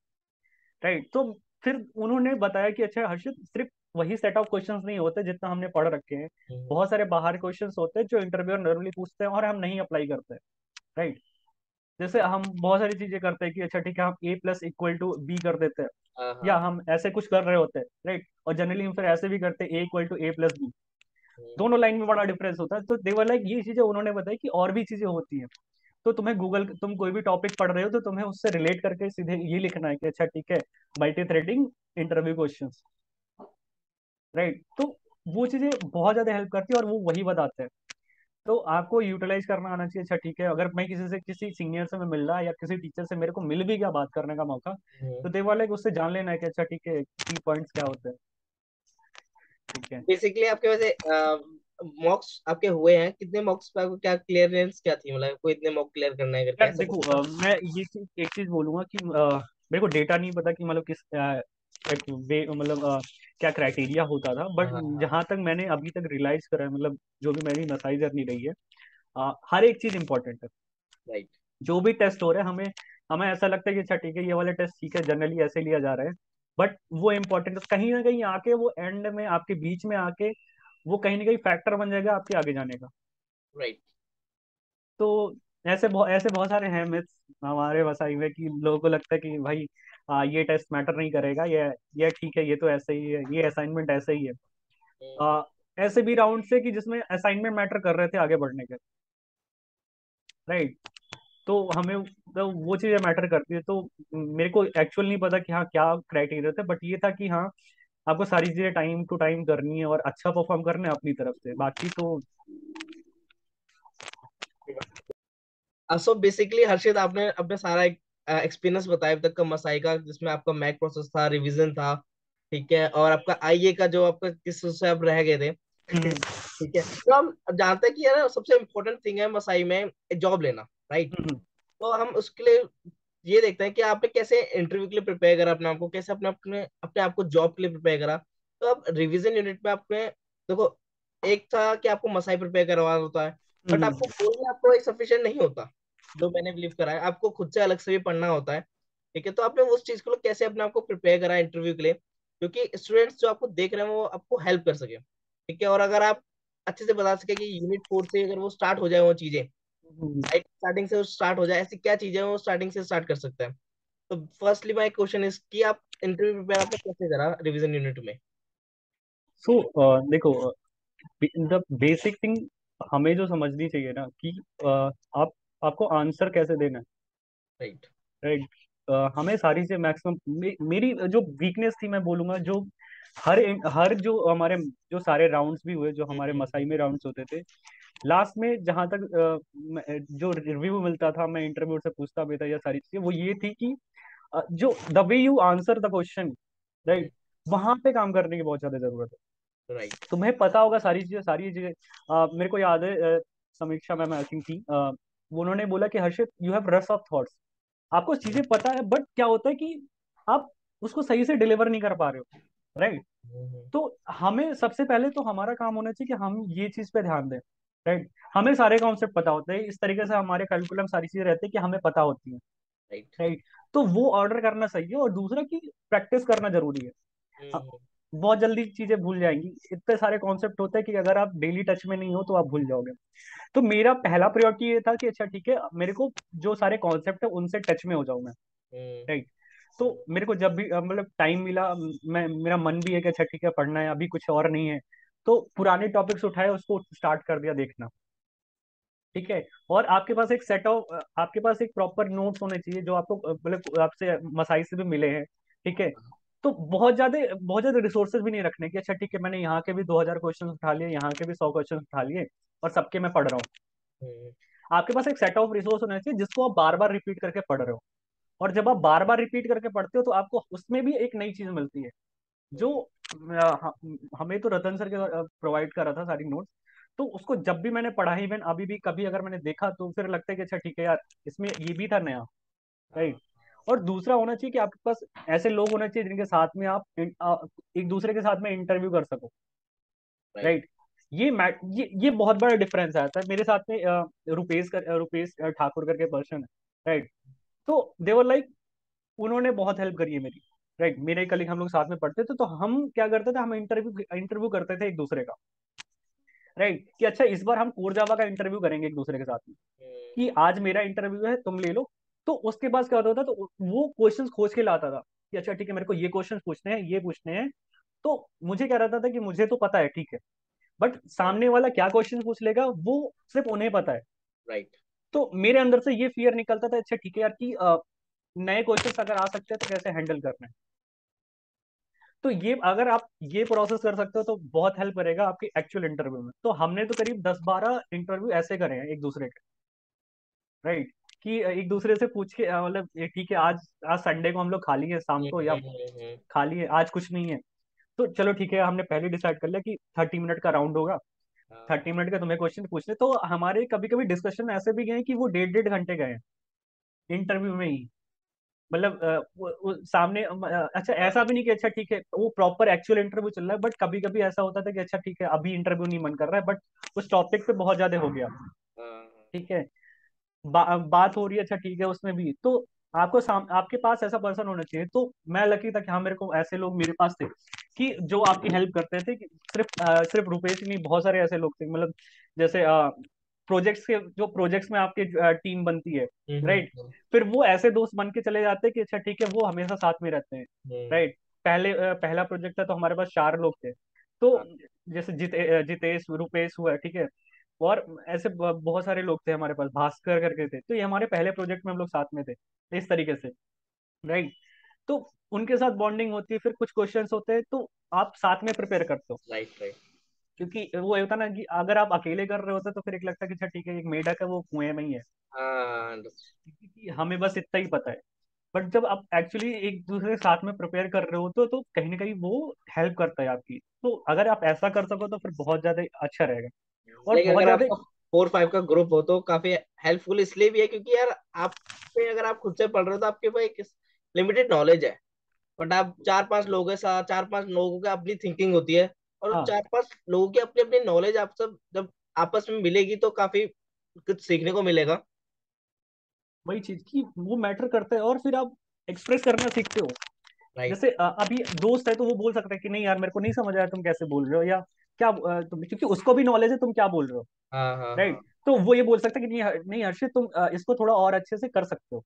राइट। तो फिर उन्होंने बताया कि अच्छा हर्षित, सिर्फ वही सेट ऑफ क्वेश्चंस नहीं होते जितना हमने पढ़ रखे हैं। हम्म। बहुत सारे बाहर क्वेश्चंस होते हैं जो इंटरव्यूअर नॉर्मली पूछते हैं और हम नहीं अप्लाई करते हैं। राइट। जैसे हम बहुत सारी चीजें करते हैं कि अच्छा ठीक है, हम A+=B कर देते हैं, हाँ, या हाँ। हम ऐसे कुछ कर रहे होते हैं। राइट। और जनरली हम फिर ऐसे भी करते हैं, A=A+B। हम्म। दोनों लाइन में बड़ा डिफरेंस होता है। तो देवर लाइक ये चीजें उन्होंने बताई कि और भी चीजें होती हैं। तो तुम कोई भी टॉपिक पढ़ रहे हो तो तुम्हें उससे रिलेट करके सीधे ये लिखना है कि अच्छा ठीक है, multi threading interview questions. Right. तो वो चीजें बहुत ज्यादा हेल्प करती है, और वो वही बताते हैं। तो आपको यूटिलाइज करना आना चाहिए। अच्छा ठीक है, अगर मैं किसी सीनियर से मैं मिल रहा, या किसी टीचर से मेरे को मिल भी गया बात करने का मौका, हम्म। तो दे वाले उससे जान लेना है कि अच्छा ठीक है, की पॉइंट्स क्या होते हैं। ठीक है। बेसिकली आपके वैसे मॉक्स आपके हुए हैं कितने मॉक्स पे? आपको क्या क्लियरेंस क्या थी, मतलब कोई इतने मॉक क्लियर करना है करके यार ऐसा देखो, कुछ था? मैं एक चीज बोलूंगा कि मेरे को डेटा नहीं पता कि मतलब एक वे मतलब क्या क्राइटेरिया होता था। बट हाँ, हाँ। जहां तक मैंने अभी तक रियलाइज करा है, मतलब जो भी मेरी नसाई जर्नी रही है, हर एक चीज इंपॉर्टेंट है। राइट। जो भी टेस्ट हो रहे हैं, हमें हमें ऐसा लगता है कि अच्छा ठीक है, ये वाले टेस्ट ठीक है, जनरली ऐसे लिया जा रहा है। बट वो इम्पोर्टेंट कहीं ना कहीं आके, वो एंड में आपके बीच में आके, वो कहीं ना कहीं फैक्टर बन जाएगा आपके आगे जाने का। राइट। तो ऐसे बहुत सारे हैं मिथ्स हमारे वसाई में, कि लोगों को लगता है कि भाई ये टेस्ट मैटर नहीं करेगा, ये ठीक है, ये तो ऐसे ही है, ये असाइनमेंट ऐसे ही है। आ, ऐसे भी राउंड से कि जिसमें असाइनमेंट मैटर कर रहे थे आगे बढ़ने के। राइट। तो हमें तो वो चीजें मैटर करती है। तो मेरे को एक्चुअल नहीं पता कि हाँ क्या क्राइटेरिया था, बट ये था कि हाँ, आपको सारी चीजें टाइम टू टाइम करनी है और अच्छा परफॉर्म करना है अपनी तरफ से, बाकी तो। सो बेसिकली हर्षित, आपने अपने सारा एक्सपीरियंस बताया अब तक का मसाई का, जिसमें आपका मैक प्रोसेस था, रिवीजन था, ठीक है, और आपका आईए का जो आपका किस से आप रह गए थे। हम्म, ठीक है, तो हम जानते हैं कि यार सबसे इम्पोर्टेंट थिंग है मसाई में जॉब लेना, राइट? हम्म, तो हम उसके लिए ये देखते हैं कि आपने कैसे इंटरव्यू के लिए प्रिपेयर करा अपने आप को, कैसे अपने अपने अपने आप को जॉब के लिए प्रिपेयर करा। तो अब रिवीजन यूनिट में आपने देखो, एक था कि आपको मसाई प्रिपेयर करवाना होता है, बट हम्म, आपको बोलना आपको एक सफिशिएंट नहीं होता। जो मैंने बिलीव करा है, आपको खुद से अलग से भी पढ़ना होता है। ठीक है, तो आपने उस चीज को कैसे अपने आप को प्रिपेयर करा इंटरव्यू के लिए, क्योंकि स्टूडेंट्स जो आपको देख रहे हैं वो आपको हेल्प कर सके, ठीक है, और अगर आप अच्छे से बता सके कि यूनिट 4 से अगर वो स्टार्ट हो जाए वो चीजें, हम्म। राइट, स्टार्टिंग से स्टार्ट हो जाए, ऐसी क्या चीजें हैं वो स्टार्टिंग से स्टार्ट कर सकता है। तो फर्स्टली माय क्वेश्चन इज कि आप इंटरव्यू प्रिपेयर आपने कैसे करा रिवीजन यूनिट में? सो देखो, द बेसिक थिंग हमें जो समझनी चाहिए ना, कि आप आपको आंसर कैसे देना है। राइट। राइट। हमें सारी से मैक्सिमम मेरी जो वीकनेस थी, मैं बोलूंगा, जो हर जो हमारे जो सारे राउंड्स भी हुए, जो हमारे मसाई में राउंड्स होते थे, लास्ट में जहां तक जो रिव्यू मिलता था, मैं इंटरव्यू से पूछता भी था, या सारी चीजें वो ये थी कि जो the way you answer the question, right, वहां पे काम करने की बहुत ज्यादा जरूरत है। राइट। तुम्हें पता होगा सारी चीजें। मेरे को याद है, समीक्षा मैम आई थिंक थी, वो उन्होंने बोला कि हर्षित, यू हैव रस ऑफ थॉट्स। आपको चीजें पता है, बट क्या होता है कि आप उसको सही से डिलीवर नहीं कर पा रहे हो। राइट। तो हमें सबसे पहले तो हमारा काम होना चाहिए कि हम ये चीज पे ध्यान दें। राइट। हमें सारे कॉन्सेप्ट पता होते हैं, इस तरीके से हमारे करिकुलम सारी चीजें रहती है कि हमें पता होती है। राइट। राइट। तो वो ऑर्डर करना सही है, और दूसरा कि प्रैक्टिस करना जरूरी है। बहुत जल्दी चीजें भूल जाएंगी। इतने सारे कॉन्सेप्ट होते हैं कि अगर आप डेली टच में नहीं हो तो आप भूल जाओगे। तो मेरा पहला प्रायोरिटी ये था कि अच्छा ठीक है, मेरे को जो सारे कॉन्सेप्ट है उनसे टच में हो जाऊं मैं। हम्म। राइट। तो मेरे को जब भी मतलब टाइम मिला, मैं मेरा मन भी है कि अच्छा ठीक है पढ़ना है, अभी कुछ और नहीं है, तो पुराने टॉपिक्स उठाए, उसको स्टार्ट कर दिया देखना। ठीक है। और आपके पास एक सेट ऑफ, आपके पास एक प्रॉपर नोट्स होने चाहिए जो आपको मतलब आपसे मसाई से भी मिले हैं। ठीक है। तो बहुत ज्यादा रिसोर्सेज भी नहीं रखने की, अच्छा ठीक है मैंने यहाँ के भी 2,000 क्वेश्चन उठा लिए, यहाँ के भी 100 क्वेश्चन उठा लिए और सबके मैं पढ़ रहा हूँ। हम्म। आपके पास एक सेट ऑफ रिसोर्स होना चाहिए जिसको आप बार बार रिपीट करके पढ़ रहे हो। और जब आप बार बार रिपीट करके पढ़ते हो तो आपको उसमें भी एक नई चीज मिलती है जो हमें तो रतन सर के प्रोवाइड कर रहा था सारी नोट्स। तो उसको जब भी मैंने पढ़ा, इवन अभी भी कभी अगर मैंने देखा तो फिर लगता है कि अच्छा ठीक है यार, इसमें ये भी था नया। राइट। और दूसरा होना चाहिए कि आपके पास ऐसे लोग होने चाहिए जिनके साथ में आप एक दूसरे के साथ में इंटरव्यू कर सको। राइट। राइट। ये बहुत बड़ा डिफरेंस आता है। मेरे साथ में रुपेश ठाकुर करके पर्सन है। राइट। तो देवर लाइक, उन्होंने बहुत हेल्प करी है मेरी। राइट। मेरे कलीग हम लोग साथ में पढ़ते थे, तो हम क्या करते थे, हम इंटरव्यू इंटरव्यू करते थे एक दूसरे का। राइट। कि अच्छा इस बार हम कोर जावा का इंटरव्यू करेंगे एक दूसरे के साथ में, कि आज मेरा इंटरव्यू है तुम ले लो। तो उसके पास क्या होता था, तो वो क्वेश्चंस खोज के लाता था कि अच्छा ठीक है मेरे को ये क्वेश्चंस पूछने हैं, ये पूछने हैं। तो मुझे क्या रहता था कि मुझे तो पता है ठीक है, बट सामने वाला क्या क्वेश्चन पूछ लेगा वो सिर्फ उन्हें पता है। राइट। तो मेरे अंदर से ये फियर निकलता था, अच्छा ठीक है यार कि नए क्वेश्चंस अगर आ सकते हैं तो कैसे हैंडल करना है। तो ये अगर आप ये प्रोसेस कर सकते हो तो बहुत हेल्प करेगा आपके एक्चुअल इंटरव्यू में। तो हमने तो करीब 10-12 इंटरव्यू ऐसे करे हैं एक दूसरे के। राइट। कि एक दूसरे से पूछ के मतलब ये ठीक है, आज आज संडे को हम लोग खाली है शाम को, या हम्म। खाली है आज कुछ नहीं है, तो चलो ठीक है हमने पहले डिसाइड कर लिया कि 30 मिनट का राउंड होगा। हाँ। 30 मिनट का तुम्हें क्वेश्चन पूछने, तो हमारे कभी कभी डिस्कशन ऐसे भी गए कि वो 1.5-1.5 घंटे गए इंटरव्यू में ही। मतलब वो सामने अच्छा ऐसा भी नहीं कि अच्छा ठीक है वो प्रॉपर एक्चुअल इंटरव्यू चल रहा है, बट कभी कभी ऐसा होता था कि अच्छा ठीक है अभी इंटरव्यू नहीं मन कर रहा है, बट उस टॉपिक पे बहुत ज्यादा हो गया। हाँ। ठीक है। बात हो रही है, अच्छा ठीक है उसमें भी तो आपके पास ऐसा पर्सन होना चाहिए। तो मैं लकी था कि हाँ मेरे को ऐसे लोग मेरे पास थे कि जो आपकी हेल्प करते थे। कि सिर्फ रुपेश ही नहीं, बहुत सारे ऐसे लोग थे, मतलब जैसे प्रोजेक्ट्स में आपकी टीम बनती है। राइट। हम्म। फिर वो ऐसे दोस्त बन के चले जाते हैं कि अच्छा ठीक है वो हमेशा साथ में रहते हैं। हम्म। राइट। पहला प्रोजेक्ट था तो हमारे पास 4 लोग थे। तो हाँ। जैसे जितेश, रुपेश हुआ, ठीक है, और ऐसे बहुत सारे लोग थे हमारे पास, भास्कर करके थे, तो ये हमारे पहले प्रोजेक्ट में हम लोग साथ में थे इस तरीके से। राइट। तो उनके साथ बॉन्डिंग होती है, फिर कुछ क्वेश्चंस होते हैं तो आप साथ में प्रिपेयर करते हो। राइट। राइट। क्योंकि वो ये होता ना कि अगर आप अकेले कर रहे होते तो फिर एक लगता है कि अच्छा ठीक है एक मेढक है वो कुएं में ही है, हाँ। क्योंकि हमें बस इतना ही पता है। बट जब आप एक्चुअली एक दूसरे के साथ में प्रिपेयर कर रहे हो तो कहीं ना कहीं वो हेल्प करता है आपकी। तो अगर आप ऐसा कर सको तो फिर बहुत ज्यादा अच्छा रहेगा। और लाइक बहुत अगर ज्यादा। आपका 4-5 का ग्रुप हो तो काफी हेल्पफुल इसलिए भी है क्योंकि यार आप पे अगर आप खुद से पढ़ रहे हो तो आपके पास एक लिमिटेड नॉलेज है। बट आप 4-5 लोगों के साथ 4-5 लोगों की अपनी थिंकिंग होती है और हाँ 4-5 लोगों की अपनी अपनी नॉलेज आप सब जब आपस में मिलेगी तो काफी कुछ सीखने को मिलेगा। वही चीज कि वो मैटर करता है, और फिर आप एक्सप्रेस करना सीखते हो। राइट। जैसे अभी दोस्त है तो वो बोल सकता है कि नहीं यार मेरे को नहीं समझ आया तुम कैसे बोल रहे हो, या क्या क्योंकि उसको भी नॉलेज है तुम क्या बोल रहे हो। हाँ। हाँ। राइट। हाँ। तो वो ये बोल सकता है कि नहीं नहीं हर्षित तुम इसको थोड़ा और अच्छे से कर सकते हो।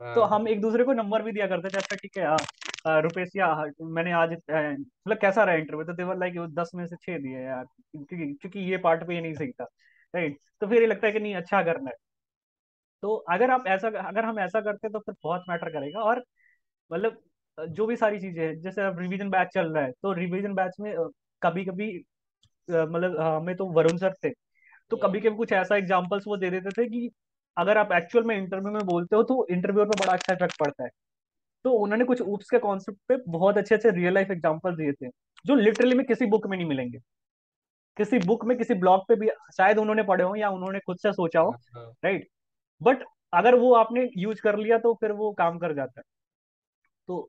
तो हाँ। हम हाँ। एक दूसरे को नंबर भी दिया करते थे, अच्छा ठीक है रुपेश या मैंने आज मतलब कैसा रहा इंटरव्यू, तो देवर लाइक 10 में से 6 दिए यार, क्योंकि ये पार्ट पे ये नहीं सीखता। राइट। तो फिर ये लगता है कि नहीं अच्छा करना है। तो अगर हम ऐसा करते तो फिर बहुत मैटर करेगा। और मतलब जो भी सारी चीजें हैं, जैसे अब रिवीजन बैच चल रहा है तो रिवीजन बैच में कभी कभी मतलब हमें तो वरुण सर थे, तो कभी कभी कुछ ऐसा एग्जांपल्स वो दे देते थे कि अगर आप एक्चुअल में इंटरव्यू में बोलते हो तो इंटरव्यूअर पे बड़ा अच्छा इफेक्ट पड़ता है। तो उन्होंने कुछ ऊप्स के कॉन्सेप्ट पे बहुत अच्छे अच्छे रियल लाइफ एग्जांपल दिए थे जो लिटरली में किसी बुक में नहीं मिलेंगे। किसी बुक में किसी ब्लॉग पे भी शायद उन्होंने पढ़े हो या उन्होंने खुद से सोचा हो। हाँ। हाँ। राइट। बट अगर वो आपने यूज कर लिया तो फिर वो काम कर जाता है। तो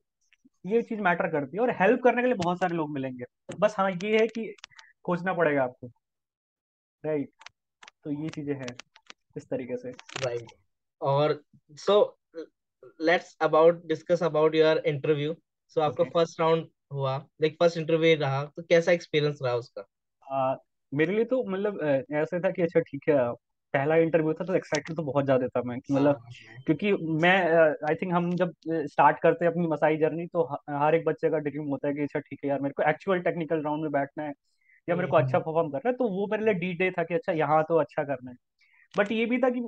ये चीज मैटर करती है, और हेल्प करने के लिए बहुत सारे लोग मिलेंगे। बस हाँ ये है कि खोजना पड़ेगा आपको। राइट। तो ये चीजें हैं इस तरीके से। राइट। और so let's about discuss about your interview. So आपका ओके। फर्स्ट राउंड हुआ, लाइक फर्स्ट इंटरव्यू रहा, तो कैसा एक्सपीरियंस रहा उसका? आ, मेरे लिए तो मतलब ऐसे था कि अच्छा ठीक है, पहला इंटरव्यू था तो एक्साइटेड तो बहुत ज्यादा था मैं कि हाँ मतलब, क्योंकि मैं आई थिंक हम जब स्टार्ट करते हैं अपनी मसाई जर्नी तो हर एक बच्चे का ड्रीम होता है कि अच्छा ठीक है यार, मेरे को एक्चुअल टेक्निकल राउंड में बैठना है या मेरे को अच्छा हम्म। परफॉर्म करना है। तो वो मेरे लिए डी डे था कि अच्छा यहाँ तो अच्छा करना है। बट ये भी था कि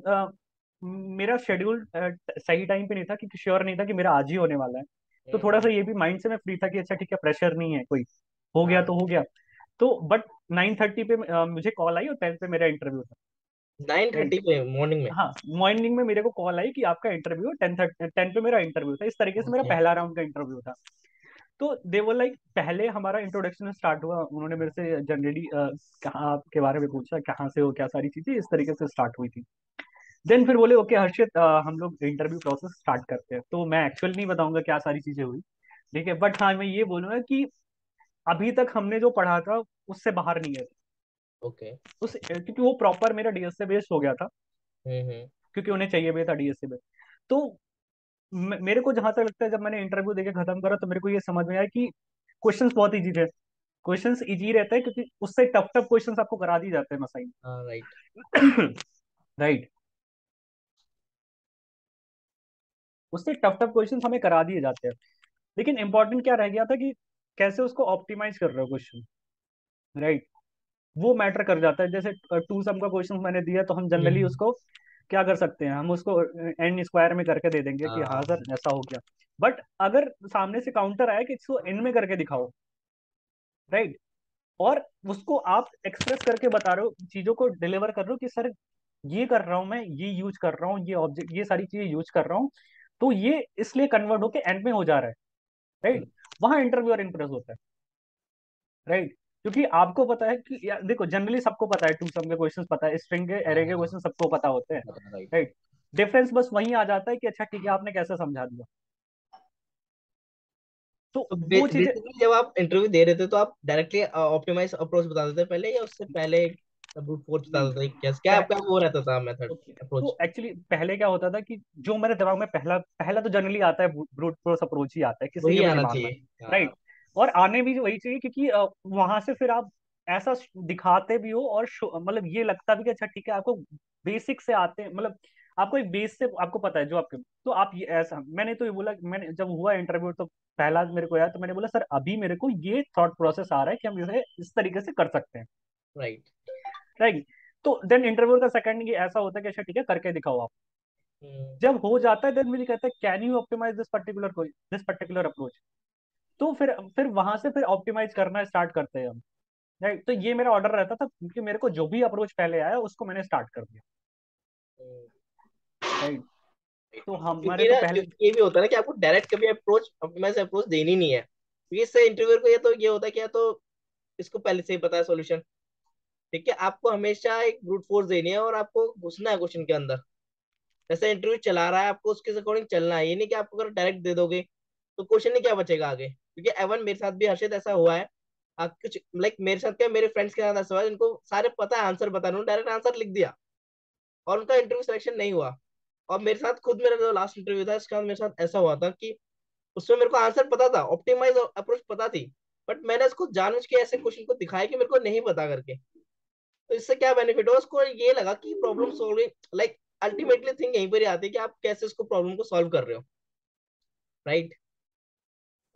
मेरा शेड्यूल सही टाइम पे नहीं था, क्योंकि श्योर नहीं था कि मेरा आज ही होने वाला है। तो थोड़ा सा हम्म। ये भी माइंड से मैं फ्री था कि अच्छा ठीक है, प्रेशर नहीं है कोई, हो गया हाँ, तो हो गया। तो बट 9:30 पे मुझे कॉल आई और 10 पे मेरा इंटरव्यू था। 9:30 राइट। पे मॉर्निंग में? हाँ, मॉर्निंग में मेरे को कॉल आई कि आपका इंटरव्यू है 10 पे मेरा इंटरव्यू था। इस तरीके से मेरा ओके। पहला राउंड का इंटरव्यू था। तो दे वो लाइक, पहले हमारा इंट्रोडक्शन स्टार्ट हुआ, उन्होंने मेरे से जनरली कहाँ आपके बारे में पूछा, कहाँ से हो, क्या सारी चीजें इस तरीके से स्टार्ट हुई थी। देन फिर बोले ओके हर्षित, हम लोग इंटरव्यू प्रोसेस स्टार्ट करते हैं। तो मैं एक्चुअल नहीं बताऊंगा क्या सारी चीजें हुई, ठीक है, बट हाँ मैं ये बोलूंगा कि अभी तक हमने जो पढ़ा था उससे बाहर नहीं है। ओके। क्योंकि वो प्रॉपर मेरा डीएस से बेस्ड हो गया था, हम्म। क्योंकि उन्हें चाहिए भी था डीएस से बेस्ड। तो मेरे को जहां तक लगता है, जब मैंने इंटरव्यू देके खत्म करा तो मेरे को ये समझ में आया कि क्वेश्चंस बहुत इजी थे। क्वेश्चंस इजी रहते हैं क्योंकि उससे टफ टफ क्वेश्चंस आपको करा दिए जाते हैं मसाई हाँ, राइट। में। राइट। उससे टफ टफ क्वेश्चंस हमें करा दिए जाते हैं। लेकिन इंपॉर्टेंट क्या रह गया था कि कैसे उसको ऑप्टिमाइज कर रहे हो क्वेश्चन। राइट। वो मैटर कर जाता है। जैसे टू सम का क्वेश्चन मैंने दिया तो हम जनरली हम्म। उसको क्या कर सकते हैं, हम उसको एन स्क्वायर में करके दे देंगे कि हाँ हाँ, सर ऐसा हो गया। बट अगर सामने से काउंटर आया कि इसको एन में करके दिखाओ, राइट, और उसको आप एक्सप्रेस करके बता रहे हो, चीजों को डिलीवर कर रहे हो कि सर ये कर रहा हूं मैं, ये यूज कर रहा हूँ, ये ऑब्जेक्ट, ये सारी चीजें यूज कर रहा हूँ, तो ये इसलिए कन्वर्ट होके एंड में हो जा रहा है। राइट। वहां इंटरव्यूअर इंप्रेस होता है। राइट। क्योंकि आपको पता है कि यार देखो, जनरली सबको पता है, टू सम के क्वेश्चंस पता है, स्ट्रिंग के हाँ, एरे के हाँ, क्वेश्चन सबको पता होते हैं। राइट। राइट। डिफरेंस बस वही आ जाता है कि अच्छा ठीक है आपने कैसे समझा दिया। तो तो वो चीजें, बेसिकली जब आप इंटरव्यू दे रहे थे तो आप डायरेक्टली ऑप्टिमाइज अप्रोच बता देते पहले, या उससे पहले ब्रूट फोर्स बता नहीं, देते? क्या क्या आपका वो रहता था मेथड, ओके, अप्रोच? तो एक्चुअली पहले क्या होता था कि जो मेरे दिमाग में पहला पहला तो जनरली आता है, ब्रूट फोर्स अप्रोच ही आता है किसी वही के भी आना दिमाग में। चाहिए। हाँ, राइट। और आने भी वही चाहिए, क्योंकि वहां से फिर आप ऐसा दिखाते भी हो और मतलब ये लगता भी कि अच्छा ठीक है आपको बेसिक से आते हैं, मतलब आपको एक बेस से आपको पता है जो आपके। तो आप ये ऐसा, मैंने तो ये बोला, मैंने जब हुआ इंटरव्यू तो पहला मेरे को यार, तो मैंने बोला सर अभी मेरे को ये थॉट प्रोसेस आ रहा है कि हम इसे इस तरीके से कर सकते हैं। राइट। राइट। तो देन इंटरव्यू का सेकंड ये ऐसा होता है कि अच्छा ठीक है करके दिखाओ आप। हम्म। जब हो जाता है देन मुझे कहता है can you optimise this particular approach. तो फिर वहां से फिर ऑप्टिमाइज करना स्टार्ट करते हैं हम। राइट। तो ये मेरा ऑर्डर रहता था, क्योंकि मेरे को जो भी अप्रोच पहले आया उसको मैंने स्टार्ट कर दिया। हम्म। राइट। तो हमारे क्योंकि तो ना, पहले, क्योंकि ये भी होता है ना कि आपको डायरेक्ट कभी अप्रोच, ऑप्टिमाइज अप्रोच देनी नहीं है, क्योंकि इससे इंटरव्यूअर को ये तो ये होता है कि या तो इसको पहले से ही पता है सॉल्यूशन। ठीक है, आपको हमेशा एक ब्रूट फोर्स देनी है और आपको घुसना है क्वेश्चन के अंदर। जैसे इंटरव्यू चला रहा है, आपको उसके अकॉर्डिंग चलना है, ये नहीं कि आपको अगर डायरेक्ट दे दोगे तो क्वेश्चन नहीं, क्या बचेगा आगे? क्योंकि एवन मेरे साथ भी हर्षित ऐसा हुआ है। कुछ लाइक मेरे साथ क्या, मेरे फ्रेंड्स के साथ ऐसा हुआ है, जिनको सारे पता है आंसर, बता रहा हूँ, डायरेक्ट आंसर लिख दिया और उनका इंटरव्यू सिलेक्शन नहीं हुआ। और मेरे साथ खुद, मेरा जो लास्ट इंटरव्यू था इसका, मेरे साथ ऐसा हुआ था कि उसमें मेरे को आंसर पता था, ऑप्टिमाइज अप्रोच पता थी, बट मैंने उसको जानबूझ के ऐसे क्वेश्चन को दिखाया कि मेरे को नहीं पता करके। तो इससे क्या बेनिफिट हुआ, उसको ये लगा कि problem solving, like ultimately thing यहीं पर ही आती है कि आप कैसे उसको प्रॉब्लम को सॉल्व कर रहे हो। राइट।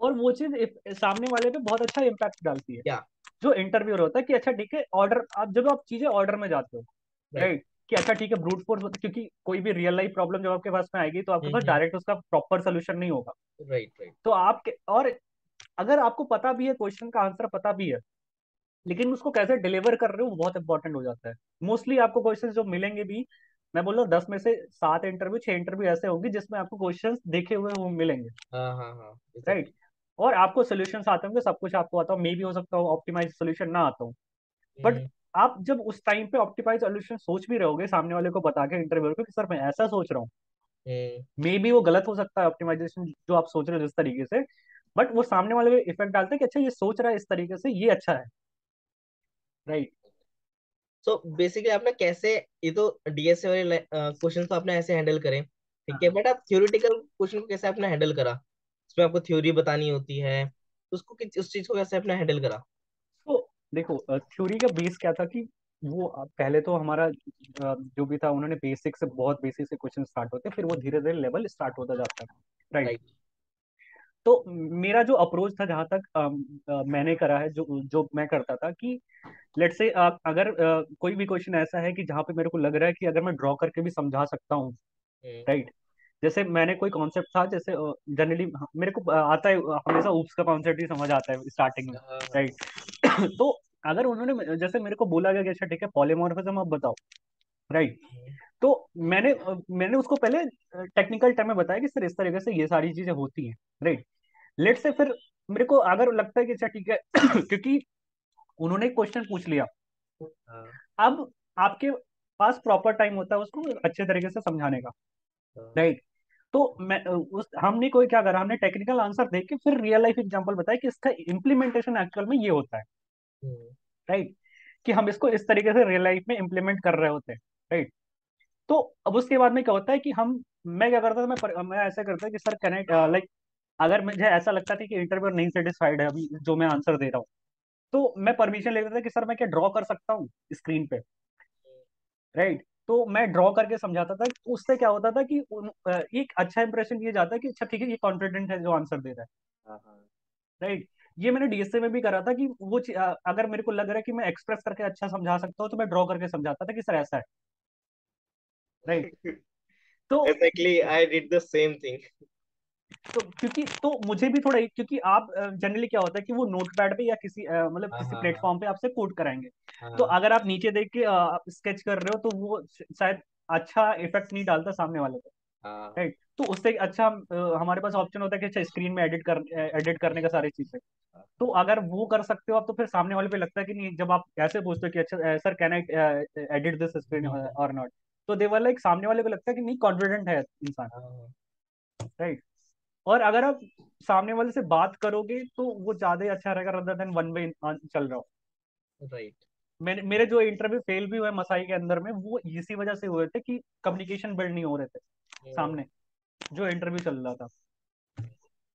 और वो चीज सामने वाले पे बहुत अच्छा इम्पैक्ट डालती है। क्या? जो इंटरव्यूअर होता है कि अच्छा ठीक है ऑर्डर, आप जब आप चीजें ऑर्डर में जाते हो, राइट। राइट, कि अच्छा ठीक है ब्रूट फोर्स, क्योंकि कोई भी रियल लाइफ प्रॉब्लम जब आपके पास में आएगी तो आपके पास हम्म। डायरेक्ट उसका प्रॉपर सोल्यूशन नहीं होगा। Right, right. तो और अगर आपको पता भी है, क्वेश्चन का आंसर पता भी है, लेकिन उसको कैसे डिलीवर कर रहे हो वो बहुत इंपॉर्टेंट हो जाता है। मोस्टली आपको क्वेश्चन जो मिलेंगे भी, मैं बोल रहा हूँ 10 में से 7 इंटरव्यू, 6 इंटरव्यू ऐसे होंगे जिसमें आपको क्वेश्चन देखे हुए वो मिलेंगे। हाँ, हाँ, हाँ, राइट। एग्जैक्टली। और आपको सोल्यूशन आते होंगे, सब कुछ आपको आता हो, मे भी हो सकता हो ऑप्टिमाइज सोल्यूशन ना आता हो। बट हम्म। आप जब उस टाइम पे ऑप्टिमाइज सोल्यूशन सोच भी रहोगे सामने वाले को बता के इंटरव्यू को कि सर मैं ऐसा सोच रहा हूँ, हम्म। मे बी वो गलत हो सकता है ऑप्टिमाइजेशन जो आप सोच रहे हो जिस तरीके से, बट वो सामने वाले पे इफेक्ट डालते हैं कि अच्छा ये सोच रहा है इस तरीके से, ये अच्छा है। राइट। सो बेसिकली आपने कैसे, ये तो डीएसए वाले क्वेश्चन तो आपने ऐसे हैंडल करे, ठीक है, हाँ। बट आप थ्योरेटिकल क्वेश्चन को कैसे आपने हैंडल करा? इसमें आपको थ्योरी बतानी होती है, तो उसको उस चीज को कैसे अपने हैंडल करा? तो देखो, थ्योरी का बेस क्या था कि वो पहले तो हमारा जो भी था, उन्होंने बेसिक से, बहुत बेसिक से क्वेश्चन स्टार्ट होते, फिर वो धीरे धीरे लेवल स्टार्ट होता जाता है। राइट। राइट। तो मेरा जो अप्रोच था, जहां तक मैंने करा है, जो जो मैं करता था कि लेट्स से अगर कोई भी क्वेश्चन ऐसा है कि जहाँ पे मेरे को लग रहा है कि अगर मैं ड्रॉ करके भी समझा सकता हूँ। हम्म। राइट। जैसे मैंने कोई कॉन्सेप्ट था, जैसे जनरली मेरे को आता है, हमेशा ऊप्स का कॉन्सेप्ट ही समझ आता है स्टार्टिंग में। हाँ हाँ। राइट। तो अगर उन्होंने जैसे मेरे को बोला गया कि अच्छा ठीक है, पॉलीमॉर्फिज्म आप बताओ। राइट। हम्म। तो मैंने उसको पहले टेक्निकल टर्म में बताया कि सर इस तरीके से ये सारी चीजें होती हैं। राइट। लेट से फिर मेरे को अगर लगता है कि अच्छा ठीक है, क्योंकि उन्होंने क्वेश्चन पूछ लिया, हाँ अब आपके पास प्रॉपर टाइम होता है उसको अच्छे तरीके से समझाने का। हाँ। राइट। तो मैं उस हमने कोई क्या करा, हमने टेक्निकल आंसर देख के फिर रियल लाइफ एग्जांपल बताया कि इसका इम्प्लीमेंटेशन एक्चुअल में ये होता है। हम्म। राइट। कि हम इसको इस तरीके से रियल लाइफ में इम्प्लीमेंट कर रहे होते हैं। राइट। तो अब उसके बाद में क्या होता है कि मैं क्या करता था, मैं ऐसा करता कि सर कनेक्ट लाइक, अगर मुझे ऐसा लगता था कि इंटरव्यू नहीं सेटिस्फाइड है अभी जो मैं आंसर दे रहा हूँ, तो मैं परमिशन लेता था कि सर मैं क्या ड्रॉ कर सकता हूँ स्क्रीन पे। राइट। तो मैं ड्रॉ करके समझाता था, तो उससे क्या होता था कि एक अच्छा इंप्रेशन ये जाता है कि अच्छा ठीक है, ये कॉन्फिडेंट है जो आंसर दे रहा हाँ हाँ। है। राइट। ये मैंने डीएसए में भी करा था कि अगर मेरे को लग रहा है कि मैं एक्सप्रेस करके अच्छा समझा सकता हूँ, तो मैं ड्रॉ करके समझाता था कि सर ऐसा है। राइट। तो Exactly, I did the same thing. क्योंकि तो मुझे भी थोड़ा, क्योंकि आप जनरली क्या होता है कि वो नोटपैड पे या किसी मतलब हाँ किसी हाँ हाँ प्लेटफॉर्म पे आपसे कोड कराएंगे। तो हाँ अगर आप नीचे देख के आप स्केच कर रहे हो, तो वो शायद अच्छा इफेक्ट नहीं डालता सामने वाले पे। हाँ। राइट। तो उससे अच्छा हमारे पास ऑप्शन होता है कि अच्छा स्क्रीन में एडिट करने का सारी चीजें। हाँ तो अगर वो कर सकते हो आप, तो फिर सामने वाले पे लगता है कि नहीं, जब आप ऐसे पूछते हो कि अच्छा sir can I edit this screen और नॉट, तो दे वर लाइक, सामने वाले को लगता है कि नहीं, कॉन्फिडेंट है इंसान। हाँ। राइट। और अगर आप सामने वाले से बात करोगे तो वो ज्यादा ही अच्छा रहेगा, रदर देन वन वे चल रहा हो। राइट। मेरे जो इंटरव्यू फेल भी हुए मसाई के अंदर में, वो इसी वजह से हुए थे कि कम्युनिकेशन बिल्ड नहीं हो रहे थे सामने, जो इंटरव्यू चल रहा था।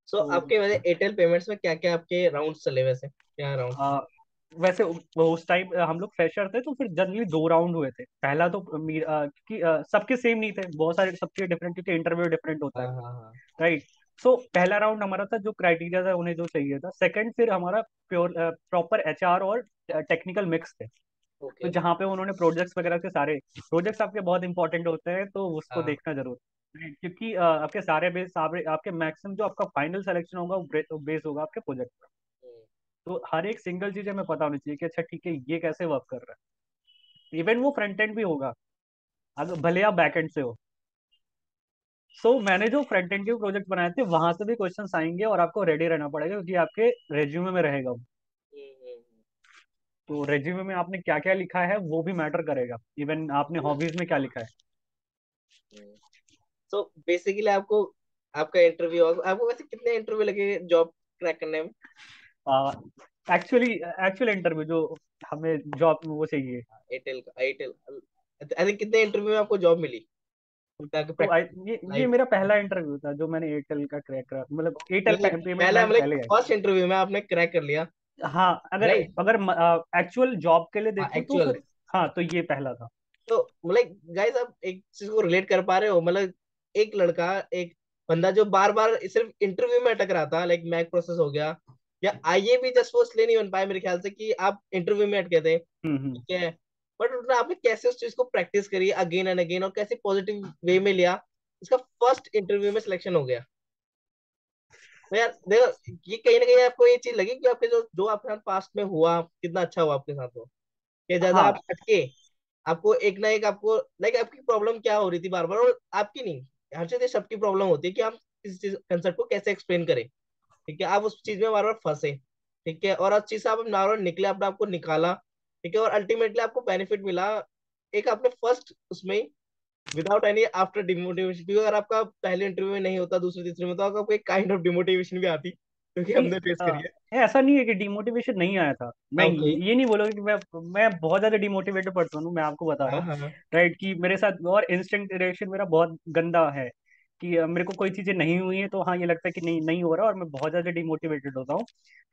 सो तो आपके वैसे एयरटेल पेमेंट्स में क्या क्या आपके राउंड चले, वैसे क्या राउंड? आ, वैसे उस टाइम हम लोग फ्रेशर थे, तो फिर जनरली 2 राउंड हुए थे। पहला तो कि सबके सेम नहीं थे, बहुत सारे सबके डिफरेंट, क्योंकि इंटरव्यू डिफरेंट होता हाँ है। हाँ हाँ। राइट। सो पहला राउंड हमारा था, जो क्राइटेरिया था उन्हें जो चाहिए था। सेकंड फिर हमारा प्योर प्रॉपर एचआर और टेक्निकल मिक्स थे। तो ओके। जहाँ पे उन्होंने प्रोजेक्ट्स वगैरह के सारे प्रोजेक्ट्स आपके बहुत इंपॉर्टेंट होते हैं, तो उसको हाँ। देखना जरूर। Right? क्योंकि आपके सारे बेस सारे आपके मैक्सिमम जो आपका फाइनल सिलेक्शन होगा वो बेस होगा आपके प्रोजेक्ट पर। हम्म। तो हर एक सिंगल चीज हमें पता होनी चाहिए कि अच्छा ठीक है, ये कैसे वर्क कर रहा है। इवन वो फ्रंट एंड भी होगा, अगर भले आप बैक एंड से हो। सो मैंने जो फ्रंट एंड के प्रोजेक्ट बनाए थे, वहां से भी क्वेश्चंस आएंगे और आपको रेडी रहना पड़ेगा, क्योंकि आपके रेज्यूमे में रहेगा वो। हम्म। तो रेज्यूमे में आपने क्या क्या लिखा है वो भी मैटर करेगा, इवन आपने हॉबीज में क्या लिखा है। सो बेसिकली आपको आपका इंटरव्यू, आपको वैसे कितने इंटरव्यू लगे जॉब क्रैक करने में? एक्चुअली एक्चुअल इंटरव्यू जो हमें जॉब वो चाहिए। एयरटेल का, एयरटेल आई थिंक कितने इंटरव्यू में आपको जॉब मिली ताकि तो प्रैक्टिस ये लाइव? मेरा पहला इंटरव्यू था जो मैंने एयरटेल का क्रैक करा, मतलब एयरटेल नहीं, पेमेंट पहला बैंक मतलब पहले है। फर्स्ट इंटरव्यू में आपने क्रैक कर लिया? हाँ, अगर राइट। अगर एक्चुअल जॉब के लिए हाँ, देखो तो एक्चुअल। फिर हाँ, तो ये पहला था। तो मतलब गाइस, आप एक चीज को रिलेट कर पा रहे हो? मतलब एक लड़का, एक बंदा जो बार बार सिर्फ इंटरव्यू में अटक रहा था, लाइक मैक प्रोसेस हो गया, या आईए भी जस्ट वो इसलिए नहीं बन पाए मेरे ख्याल से कि आप इंटरव्यू में अटके थे, हम्म। ठीक है। बट आपने कैसे उस चीज को प्रैक्टिस करी अगेन एंड अगेन और कैसे पॉजिटिव वे में लिया, इसका फर्स्ट इंटरव्यू में सिलेक्शन हो गया। तो यार देखो, ये कहीं ना कहीं आपको ये चीज लगी कि आपके जो जो आपके साथ पास्ट में हुआ कितना अच्छा हुआ आपके साथ हो, कि ज्यादा हाँ आप अटके, आपको एक ना एक आपको लाइक आपकी प्रॉब्लम क्या हो रही थी बार बार, और आपकी नहीं, हर चीज सबकी प्रॉब्लम होती है कि हम इस चीज कंसेप्ट को कैसे एक्सप्लेन करें, ठीक है। आप उस चीज में बार बार फंसे, ठीक है, और उस चीज से आप बार बार निकले, अपने आपको निकाला, ठीक है, और अल्टीमेटली आपको बेनिफिट मिला। एक आपने फर्स्ट उसमें विदाउट एनी आफ्टर डिमोटिवेशन, क्योंकि अगर आपका पहले इंटरव्यू में नहीं होता, दूसरे तीसरे में, तो आपको एक काइंड ऑफ डिमोटिवेशन भी आती, क्योंकि नहीं, हमने फेस करी है। ऐसा नहीं है कि डिमोटिवेशन नहीं आया था। मैं ओके। ये नहीं बोलूंगा कि मैं बहुत ज्यादा डिमोटिवेटेड पर्सन हूँ, मैं आपको बता रहा हाँ हूँ। हाँ राइट। कि मेरे साथ और इंस्टिंक्ट रिएक्शन मेरा बहुत गंदा है। कि मेरे को कोई चीजें नहीं हुई है तो हाँ ये लगता है कि नहीं नहीं हो रहा, और मैं बहुत ज्यादा डिमोटिवेटेड होता हूँ।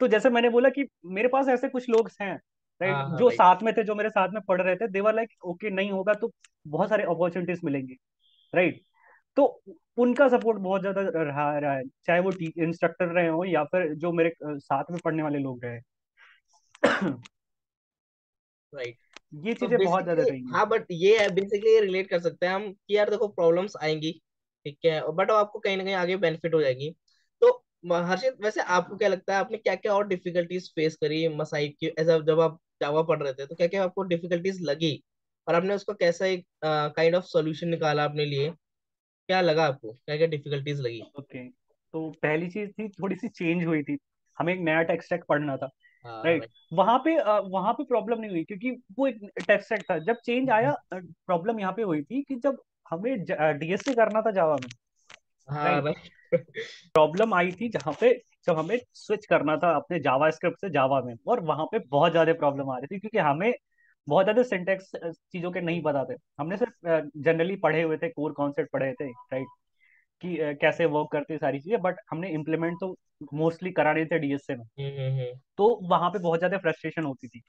तो जैसे मैंने बोला कि मेरे पास ऐसे कुछ लोग हैं, राइट, हाँ हाँ जो राइट। साथ में थे, जो मेरे साथ में पढ़ रहे थे, देवर लाइक ओके नहीं होगा तो बहुत सारे अपॉर्चुनिटीज मिलेंगी, राइट। तो उनका सपोर्ट बहुत ज्यादा रहा है, चाहे वो इंस्ट्रक्टर रहे हो या फिर जो मेरे साथ में पढ़ने वाले लोग रहे। राइट। ये तो चीजें बहुत ज्यादा बेसिकली रही हैं। हाँ, बट ये है बेसिकली रिलेट कर सकते हैं हम कि यार देखो प्रॉब्लम्स आएंगी, ठीक है, बट आपको कहीं ना कहीं आगे बेनिफिट हो जाएगी। तो हर्षित, वैसे आपको क्या लगता है आपने क्या क्या और डिफिकल्टीज फेस करी मसाई की, ऐसा जब आप जावा पढ़ रहे थे तो क्या क्या आपको डिफिकल्टीज लगी, और आपने उसका कैसा एक काइंड ऑफ सॉल्यूशन निकाला अपने लिए? क्या लगा आपको, क्या क्या डिफिकल्टीज लगी? ओके, तो पहली चीज थी, थोड़ी सी चेंज हुई थी, हमें एक नया टेक स्टैक पढ़ना था, हाँ राइट। राइट। वहां पे प्रॉब्लम नहीं हुई क्योंकि वो एक टेक स्टैक था। जब चेंज आया, प्रॉब्लम यहाँ पे हुई थी कि जब हमें डीएसए करना था जावा में, हाँ राइट। राइट। प्रॉब्लम आई थी जहाँ पे जब हमें स्विच करना था अपने जावा स्क्रिप्ट से जावा में, और वहां पे बहुत ज्यादा प्रॉब्लम आ रही थी क्योंकि हमें बहुत ज्यादा सिंटेक्स चीजों के नहीं पता थे। हमने सिर्फ जनरली पढ़े हुए थे, कोर कॉन्सेप्ट पढ़े थे, राइट, कि कैसे वर्क करती है सारी चीजें, बट हमने इम्प्लीमेंट तो मोस्टली करा रहे थे डीएसए में। हम्म। तो वहां पे बहुत ज्यादा फ्रस्ट्रेशन होती थी,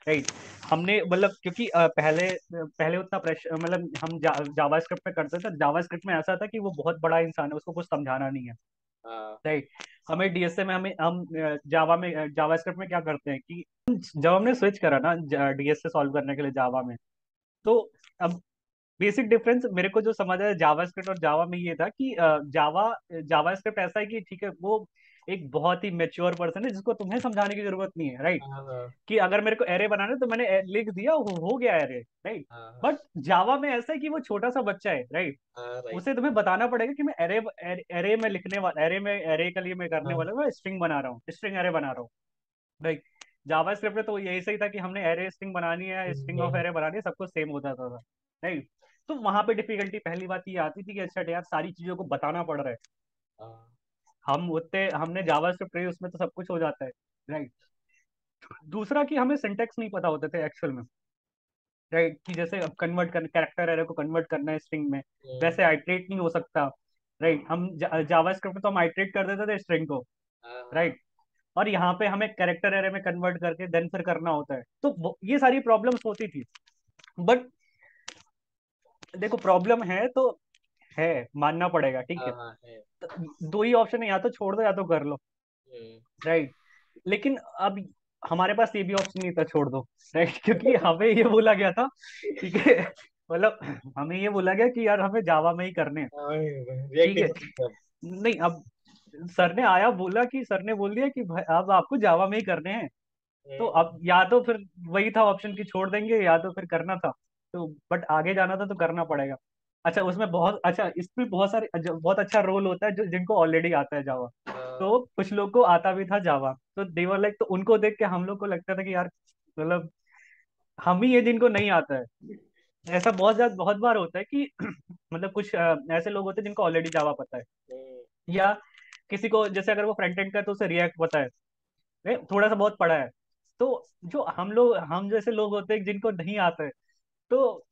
राइट। हमने मतलब क्योंकि पहले पहले उतना प्रेशर, मतलब हम जावा स्क्रिप्ट में करते थे, जावा स्क्रिप्ट में ऐसा था कि वो बहुत बड़ा इंसान है, उसको कुछ समझाना नहीं है, हाँ राइट। हमें डीएसए में हम जावा में जावा स्क्रिप्ट में क्या करते हैं कि जब हमने स्विच करा ना डीएसए सॉल्व करने के लिए जावा में, तो अब बेसिक डिफरेंस मेरे को जो समझ आया जावा स्क्रिप्ट और जावा में ये था कि जावा जावा स्क्रिप्ट ऐसा है कि ठीक है, वो एक बहुत ही मेच्योर पर्सन है जिसको तुम्हें समझाने की जरूरत नहीं है, राइट। हाँ हाँ कि अगर मेरे को एरे बनाना है तो मैंने लिख दिया, हो गया एरे, राइट। हाँ बट जावा में ऐसा है कि वो छोटा सा बच्चा है, राइट। हाँ राइट। उसे तुम्हें बताना पड़ेगा कि मैं एरे एरे में लिखने वाला, एरे के लिए मैं करने हाँ वाला हूँ, मैं स्ट्रिंग बना रहा हूँ, स्ट्रिंग एरे बना रहा हूँ, राइट। जावा स्क्रिप्ट में तो यही सही था कि हमने एरे स्ट्रिंग बनानी है, स्ट्रिंग ऑफ हम्म। एरे बनानी है, सब कुछ सेम हो जाता था, राइट। तो वहां पे डिफिकल्टी पहली बात ये आती थी कि अच्छा यार सारी चीजों को बताना पड़ रहा है। हाँ हम उतने हमने जावा स्क्रिप्ट रही, उसमें तो सब कुछ हो जाता है, राइट। दूसरा कि हमें सिंटेक्स नहीं पता होते थे एक्चुअल में, राइट, कि जैसे अब कन्वर्ट करना, कैरेक्टर एरे को कन्वर्ट करना है स्ट्रिंग में, हम्म, वैसे आइट्रेट नहीं हो सकता, राइट। हम जावा स्क्रिप्ट में तो हम आइट्रेट कर देते थे स्ट्रिंग को, हाँ हाँ राइट। और यहाँ पे हमें कैरेक्टर एरे में कन्वर्ट करके देन फिर करना होता है, तो ये सारी प्रॉब्लम्स होती थी। बट देखो प्रॉब्लम है तो है, मानना पड़ेगा, ठीक हाँ है। हाँ है। तो दो ही ऑप्शन है, या तो छोड़ दो या तो कर लो, हम्म। राइट। लेकिन अब हमारे पास ये भी ऑप्शन नहीं था छोड़ दो, राइट, क्योंकि हमें ये बोला गया था, ठीक है, मतलब हमें ये बोला गया कि यार हमें जावा में ही करने हैं, रिएक्ट ठीक नहीं है। कर सकते अब। नहीं, अब सर ने आया बोला कि सर ने बोल दिया कि भाई अब आपको जावा में ही करने हैं, तो अब हम्म। या तो फिर वही था ऑप्शन कि छोड़ देंगे, या तो फिर करना था। तो बट आगे जाना था तो करना पड़ेगा। अच्छा, उसमें बहुत अच्छा, इसमें बहुत सारे बहुत अच्छा रोल होता है जो जिनको ऑलरेडी आता है जावा। तो कुछ लोग को आता भी था जावा, तो देवर लाइक, तो उनको देख के हम लोग को लगता था कि यार मतलब हम ही ये जिनको नहीं आता है। ऐसा बहुत बार होता है कि मतलब कुछ ऐसे लोग होते हैं जिनको ऑलरेडी जावा पता है, या किसी को जैसे अगर वो फ्रंट एंड का है तो उसे रिएक्ट पता है, थोड़ा सा बहुत पढ़ा है। तो जो हम जैसे लोग होते हैं जिनको नहीं आता है, तो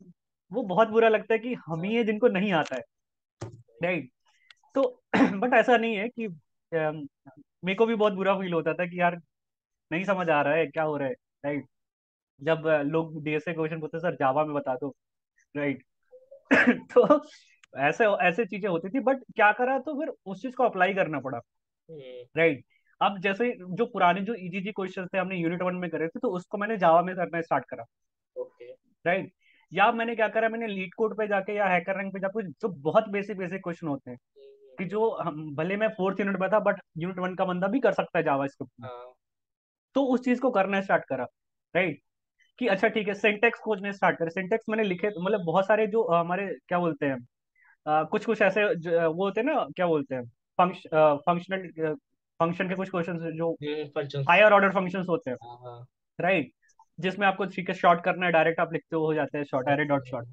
वो बहुत बुरा लगता है कि हम ही है जिनको नहीं आता है, राइट। तो बट ऐसा नहीं है कि मेरे को भी बहुत बुरा फील होता था कि यार नहीं समझ आ रहा है क्या हो रहा है, राइट। जब लोग डीएसए क्वेश्चन पूछते सर जावा में बता दो, राइट। तो ऐसे ऐसे चीजें होती थी, बट क्या करा तो फिर उस चीज को अप्लाई करना पड़ा, राइट। अब जैसे जो पुराने जो इजी क्वेश्चन थे हमने यूनिट वन में करे थे, तो उसको मैंने जावा में करना स्टार्ट करा, ओके। राइट। या मैंने क्या करा, मैंने लीड कोड पे जाके या हैकर रैंक पे जाके जो बहुत बेसिक बेसिक क्वेश्चन होते हैं, कि जो हम भले मैं फोर्थ यूनिट में था बट यूनिट वन का बंदा भी कर सकता है जावा स्क्रिप्ट में, हाँ तो उस चीज को करना स्टार्ट करा, राइट। कि अच्छा ठीक है, सिंटेक्स खोजने स्टार्ट करे, सिंटेक्स मैंने लिखे, मतलब बहुत सारे जो हमारे क्या बोलते हैं, कुछ कुछ ऐसे वो होते हैं ना, क्या बोलते हैं, फंक्शनल फंक्शन के कुछ क्वेश्चन जो फंक्शंस। हायर ऑर्डर फंक्शंस होते हैं, हाँ हाँ। राइट। जिसमें आपको ठीक है शॉर्ट करना है, डायरेक्ट आप लिखते हो जाते हैं शॉर्ट, एरे डॉट शॉर्ट।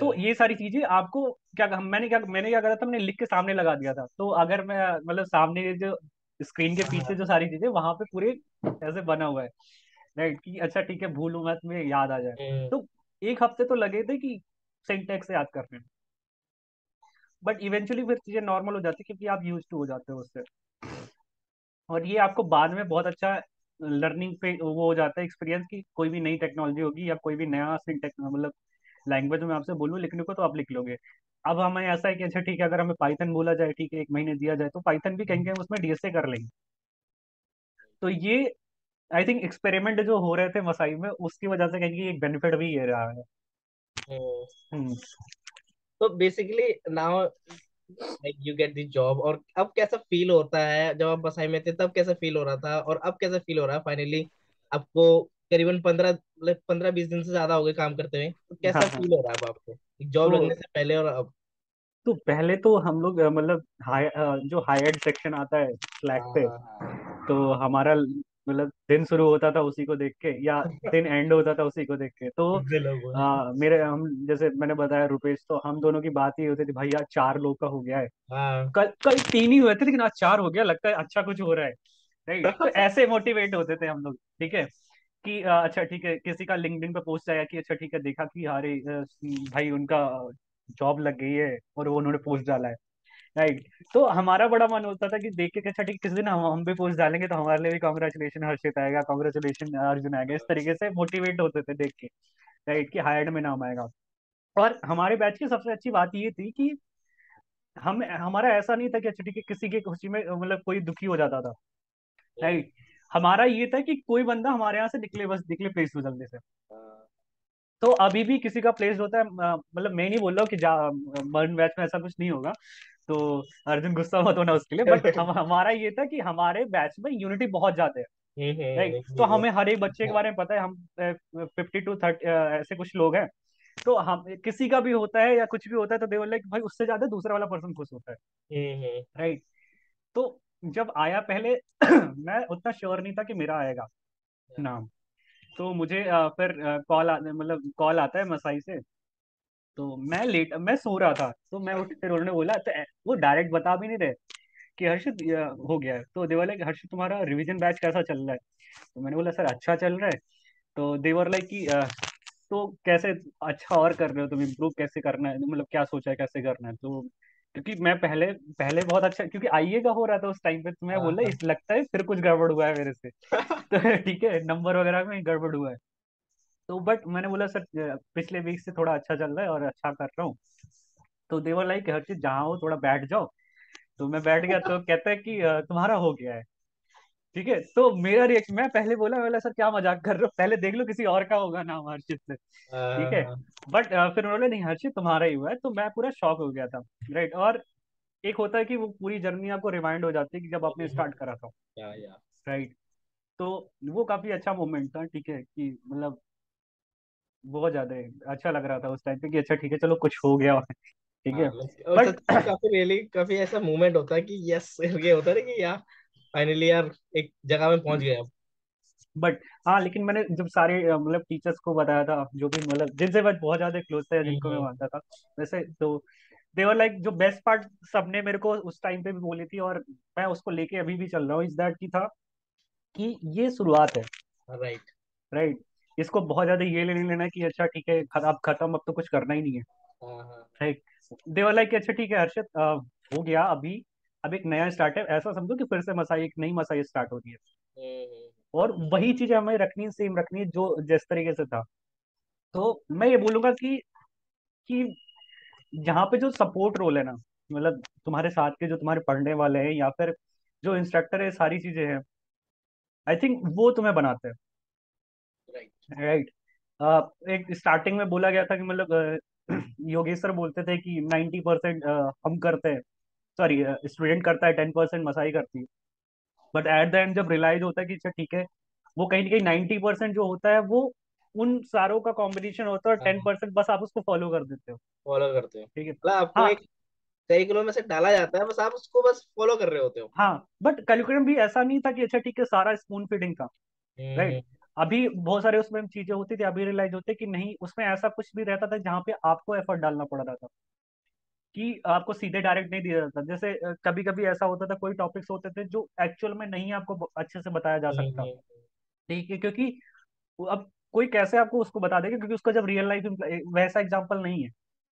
तो या ये सारी चीजें आपको मैंने क्या करा था, मैंने लिख के सामने लगा दिया था, तो अगर मैं मतलब सामने जो स्क्रीन के पीछे हाँ। जो सारी चीजें वहां पे पूरे ऐसे बना हुआ है, राइट, कि अच्छा ठीक है भूलूं मत, में याद आ जाए। तो एक हफ्ते तो लगे थे कि सिंटेक्स याद करने में। बट इवेंचुअली फिर चीजें नॉर्मल हो जाती है क्योंकि आप यूज टू हो जाते हो उससे। और ये आपको बाद में बहुत अच्छा लर्निंग पे वो हो जाता है एक्सपीरियंस की, कोई भी नई टेक्नोलॉजी होगी या कोई भी नया सिंटेक्स मतलब लैंग्वेज में आपसे बोलूँ लिखने को तो आप लिख लोगे। अब हमें ऐसा है कि अच्छा ठीक है, अगर हमें पाइथन बोला जाए, ठीक है, 1 महीने दिया जाए तो पाइथन भी कहेंगे हम उसमें डीएसए कर लेंगे। तो ये आई थिंक एक्सपेरिमेंट जो हो रहे थे मसाई में उसकी वजह से कहेंगे एक बेनिफिट भी ये रहा है। हम्म। हम्म। तो basically now like you get this job, और अब कैसा फील होता है? जब आप बसाई में थे तब कैसा फील हो रहा था, और अब कैसा फील हो रहा है फाइनली आपको? करीबन 15, मतलब 15-20 दिन से ज्यादा हो गए काम करते हुए, तो हाँ कैसा हाँ। फील हो रहा है अब आपको जॉब तो लगने से पहले और अब? तो पहले तो हम लोग मतलब जो हायर्ड सेक्शन आता है स्लैक हाँ पे, हाँ हाँ। तो हमारा मतलब दिन शुरू होता था उसी को देख के या दिन एंड होता था उसी को देख के। तो कितने लोग हुए? मेरे हम जैसे मैंने बताया रुपेश, तो हम दोनों की बात ये होती थी भाई आज 4 लोग का हो गया है। हाँ। कल कल 3 ही हुए थे लेकिन आज 4 हो गया, लगता है अच्छा कुछ हो रहा है। राइट, तो ऐसे मोटिवेट होते थे हम लोग। ठीक है कि अच्छा ठीक है, किसी का लिंक्डइन पे पोस्ट आया कि अच्छा ठीक है देखा कि अरे भाई उनका जॉब लग गई है और वो उन्होंने पोस्ट डाला है। राइट, तो हमारा बड़ा मन होता था कि देख के कि अच्छा ठीक किस दिन हम भी पोस्ट डालेंगे तो हमारे लिए भी कांग्रेचुलेशन हर्षित आएगा, कांग्रेचुलेशन अर्जुन आएगा, इस तरीके से मोटिवेट होते थे देख के। राइट, कि हायर्ड में नाम आएगा। और हमारे बैच की सबसे अच्छी बात ये थी कि हम हमारा ऐसा नहीं था कि अच्छा ठीक है किसी की खुशी में मतलब कोई दुखी हो जाता था। हम्म। राइट, हमारा ये था कि कोई बंदा हमारे यहाँ से निकले, बस निकले प्लेस हो जल्दी से। हाँ। तो अभी भी किसी का प्लेस होता है मतलब मैं नहीं बोल रहा हूँ कि बर्न बैच में ऐसा कुछ नहीं होगा, तो अर्जुन गुस्सा मत होना उसके लिए, बट हमारा ये था कि हमारे बैच में यूनिटी बहुत ज्यादा है। राइट, तो ये हमें हर एक बच्चे के हाँ। बारे में पता है, हम 50 to 30 ऐसे कुछ लोग हैं। तो हम किसी का भी होता है या कुछ भी होता है तो दे लाइक भाई उससे ज्यादा दूसरा वाला पर्सन खुश होता है। हम्म। राइट, तो जब आया पहले मैं उतना श्योर नहीं था कि मेरा आएगा नाम। तो मुझे फिर मतलब कॉल आता है मसाई से। तो मैं सो रहा था, तो मैं उठ फिर उन्होंने बोला तो वो डायरेक्ट बता भी नहीं रहे कि हर्षित हो गया है। तो देवर लाइक हर्षित तुम्हारा रिवीजन बैच कैसा चल रहा है? तो मैंने बोला सर अच्छा चल रहा है। तो देवर लाइक कि तो कैसे अच्छा और कर रहे हो तुम, इम्प्रूव कैसे करना है, मतलब क्या सोचा है कैसे करना है? तो क्योंकि मैं पहले पहले बहुत अच्छा, क्योंकि आईए का हो रहा था उस टाइम पे, तो मैं हाँ बोला हाँ। इस लगता है फिर कुछ गड़बड़ हुआ है मेरे से। तो ठीक है नंबर वगैरह में गड़बड़ हुआ है। तो बट मैंने बोला सर पिछले वीक से थोड़ा अच्छा चल रहा है और अच्छा कर रहा हूँ। तो देवर लाइक हर चीज जहाँ हो थोड़ा बैठ जाओ। तो मैं बैठ गया, तो कहता है कि तुम्हारा हो गया है। ठीक है, तो मेरा रिएक्शन, मैं पहले बोला सर क्या मजाक कर रहे हो, पहले देख लो किसी और का होगा नाम हर्षित से। ठीक है, हाँ। बट फिर उन्होंने नहीं हर्षित तुम्हारा ही हुआ है, तो मैं पूरा शॉक हो गया था। राइट, और एक होता है कि वो पूरी जर्नी आपको रिमाइंड हो जाती है कि जब आपने स्टार्ट करा था। या राइट, तो वो काफी अच्छा मोमेंट था। ठीक है कि मतलब बहुत ज्यादा अच्छा लग रहा था उस टाइम पे कि अच्छा ठीक है चलो कुछ हो गया। ठीक है, हाँ। और बट सच में काफी रियली काफी ऐसा मूवमेंट होता है कि यस, ये होता है ना कि यार फाइनली यार एक जगह में पहुंच गए अब। बट हाँ, लेकिन मैंने जब सारे मतलब टीचर्स को बताया था जो भी मतलब जिनसे मैं बहुत ज्यादा क्लोज था या जिनको मैं हम्म। मानता था वैसे, तो देवर लाइक जो बेस्ट पार्ट सबने मेरे को उस टाइम पे भी बोली थी और मैं उसको लेके अभी भी चल रहा हूँ, इज दैट की था कि ये शुरुआत है। राइट। राइट, इसको बहुत ज्यादा ये ले नहीं लेना कि अच्छा ठीक है अब खत्म, अब तो कुछ करना ही नहीं है। हाँ हाँ। राइट, देवर लाइक अच्छा ठीक है हर्षित हो गया अभी, अब एक नया स्टार्ट है, ऐसा समझो कि फिर से मसाई एक नई मसाई स्टार्ट हो रही है। हम्म। और वही चीज हमें रखनी है, सेम रखनी है जो जिस तरीके से था। तो मैं ये बोलूंगा कि यहाँ पे जो सपोर्ट रोल है ना, मतलब तुम्हारे साथ के जो तुम्हारे पढ़ने वाले हैं या फिर जो इंस्ट्रक्टर है, सारी चीजें हैं, आई थिंक वो तुम्हें बनाते हैं। राइट। राइट, एक स्टार्टिंग में बोला गया था कि मतलब योगेश सर बोलते थे कि 90% हम करते हैं, सॉरी स्टूडेंट करता है, 10% मसाई करती है। बट एट द एंड जब रियलाइज होता है कि अच्छा ठीक है, वो कहीं ना कहीं 90% जो होता है वो उन सारों का कॉम्बिनेशन होता है और हाँ, 10% बस आप उसको फॉलो कर देते हो। फॉलो करते हो ठीक है, मतलब आपको हाँ एक करिकुलम में से डाला जाता है, बस आप उसको बस फॉलो कर रहे होते हो। हाँ, बट कैलकुलम भी ऐसा नहीं था कि अच्छा ठीक है सारा स्पून फीडिंग था। हम्म। राइट, अभी बहुत सारे उसमें चीजें होती थी, अभी रियलाइज होते कि नहीं उसमें ऐसा कुछ भी रहता था जहाँ पे आपको एफर्ट डालना पड़ रहा था, कि आपको सीधे डायरेक्ट नहीं दिया जाता। जैसे कभी कभी ऐसा होता था कोई टॉपिक्स होते थे जो एक्चुअल में नहीं आपको अच्छे से बताया जा सकता। हम्म। ठीक है, क्योंकि अब कोई कैसे आपको उसको बता देगा, क्योंकि उसका जब रियल लाइफ वैसा एग्जाम्पल नहीं है।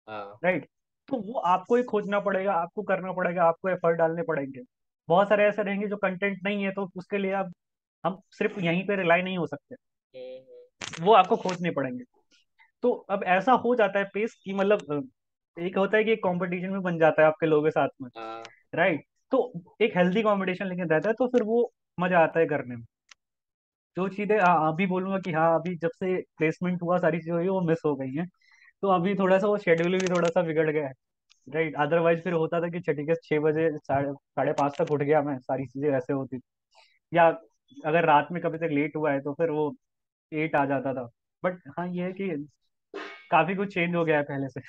हाँ। राइट, तो वो आपको ही खोजना पड़ेगा, आपको करना पड़ेगा, आपको एफर्ट डालने पड़ेंगे। बहुत सारे ऐसे रहेंगे जो कंटेंट नहीं है, तो उसके लिए आप हम सिर्फ यहीं पे रिलाई नहीं हो सकते, वो आपको खोजने पड़ेंगे। तो अब ऐसा हो जाता है पेस कि मतलब एक होता है कि एक कंपटीशन में बन जाता है आपके लोगों के साथ में, हाँ राइट। तो एक हेल्दी कंपटीशन लेके रहता है, तो फिर वो मजा आता है करने में। जो चीजें अभी बोलूंगा कि हाँ, अभी जब से प्लेसमेंट हुआ सारी चीजें हुई वो मिस हो गई हैं। तो अभी थोड़ा सा वो शेड्यूल भी थोड़ा सा बिगड़ गया है, राइट। अदरवाइज फिर होता था कि ठीक है 6 बजे साढ़े साढ़े 5 तक उठ गया मैं, सारी चीजें ऐसे होती थी। या अगर रात में कभी तक लेट हुआ है तो फिर वो 8 आ जाता था। बट हाँ, ये है कि काफी कुछ चेंज हो गया है पहले से।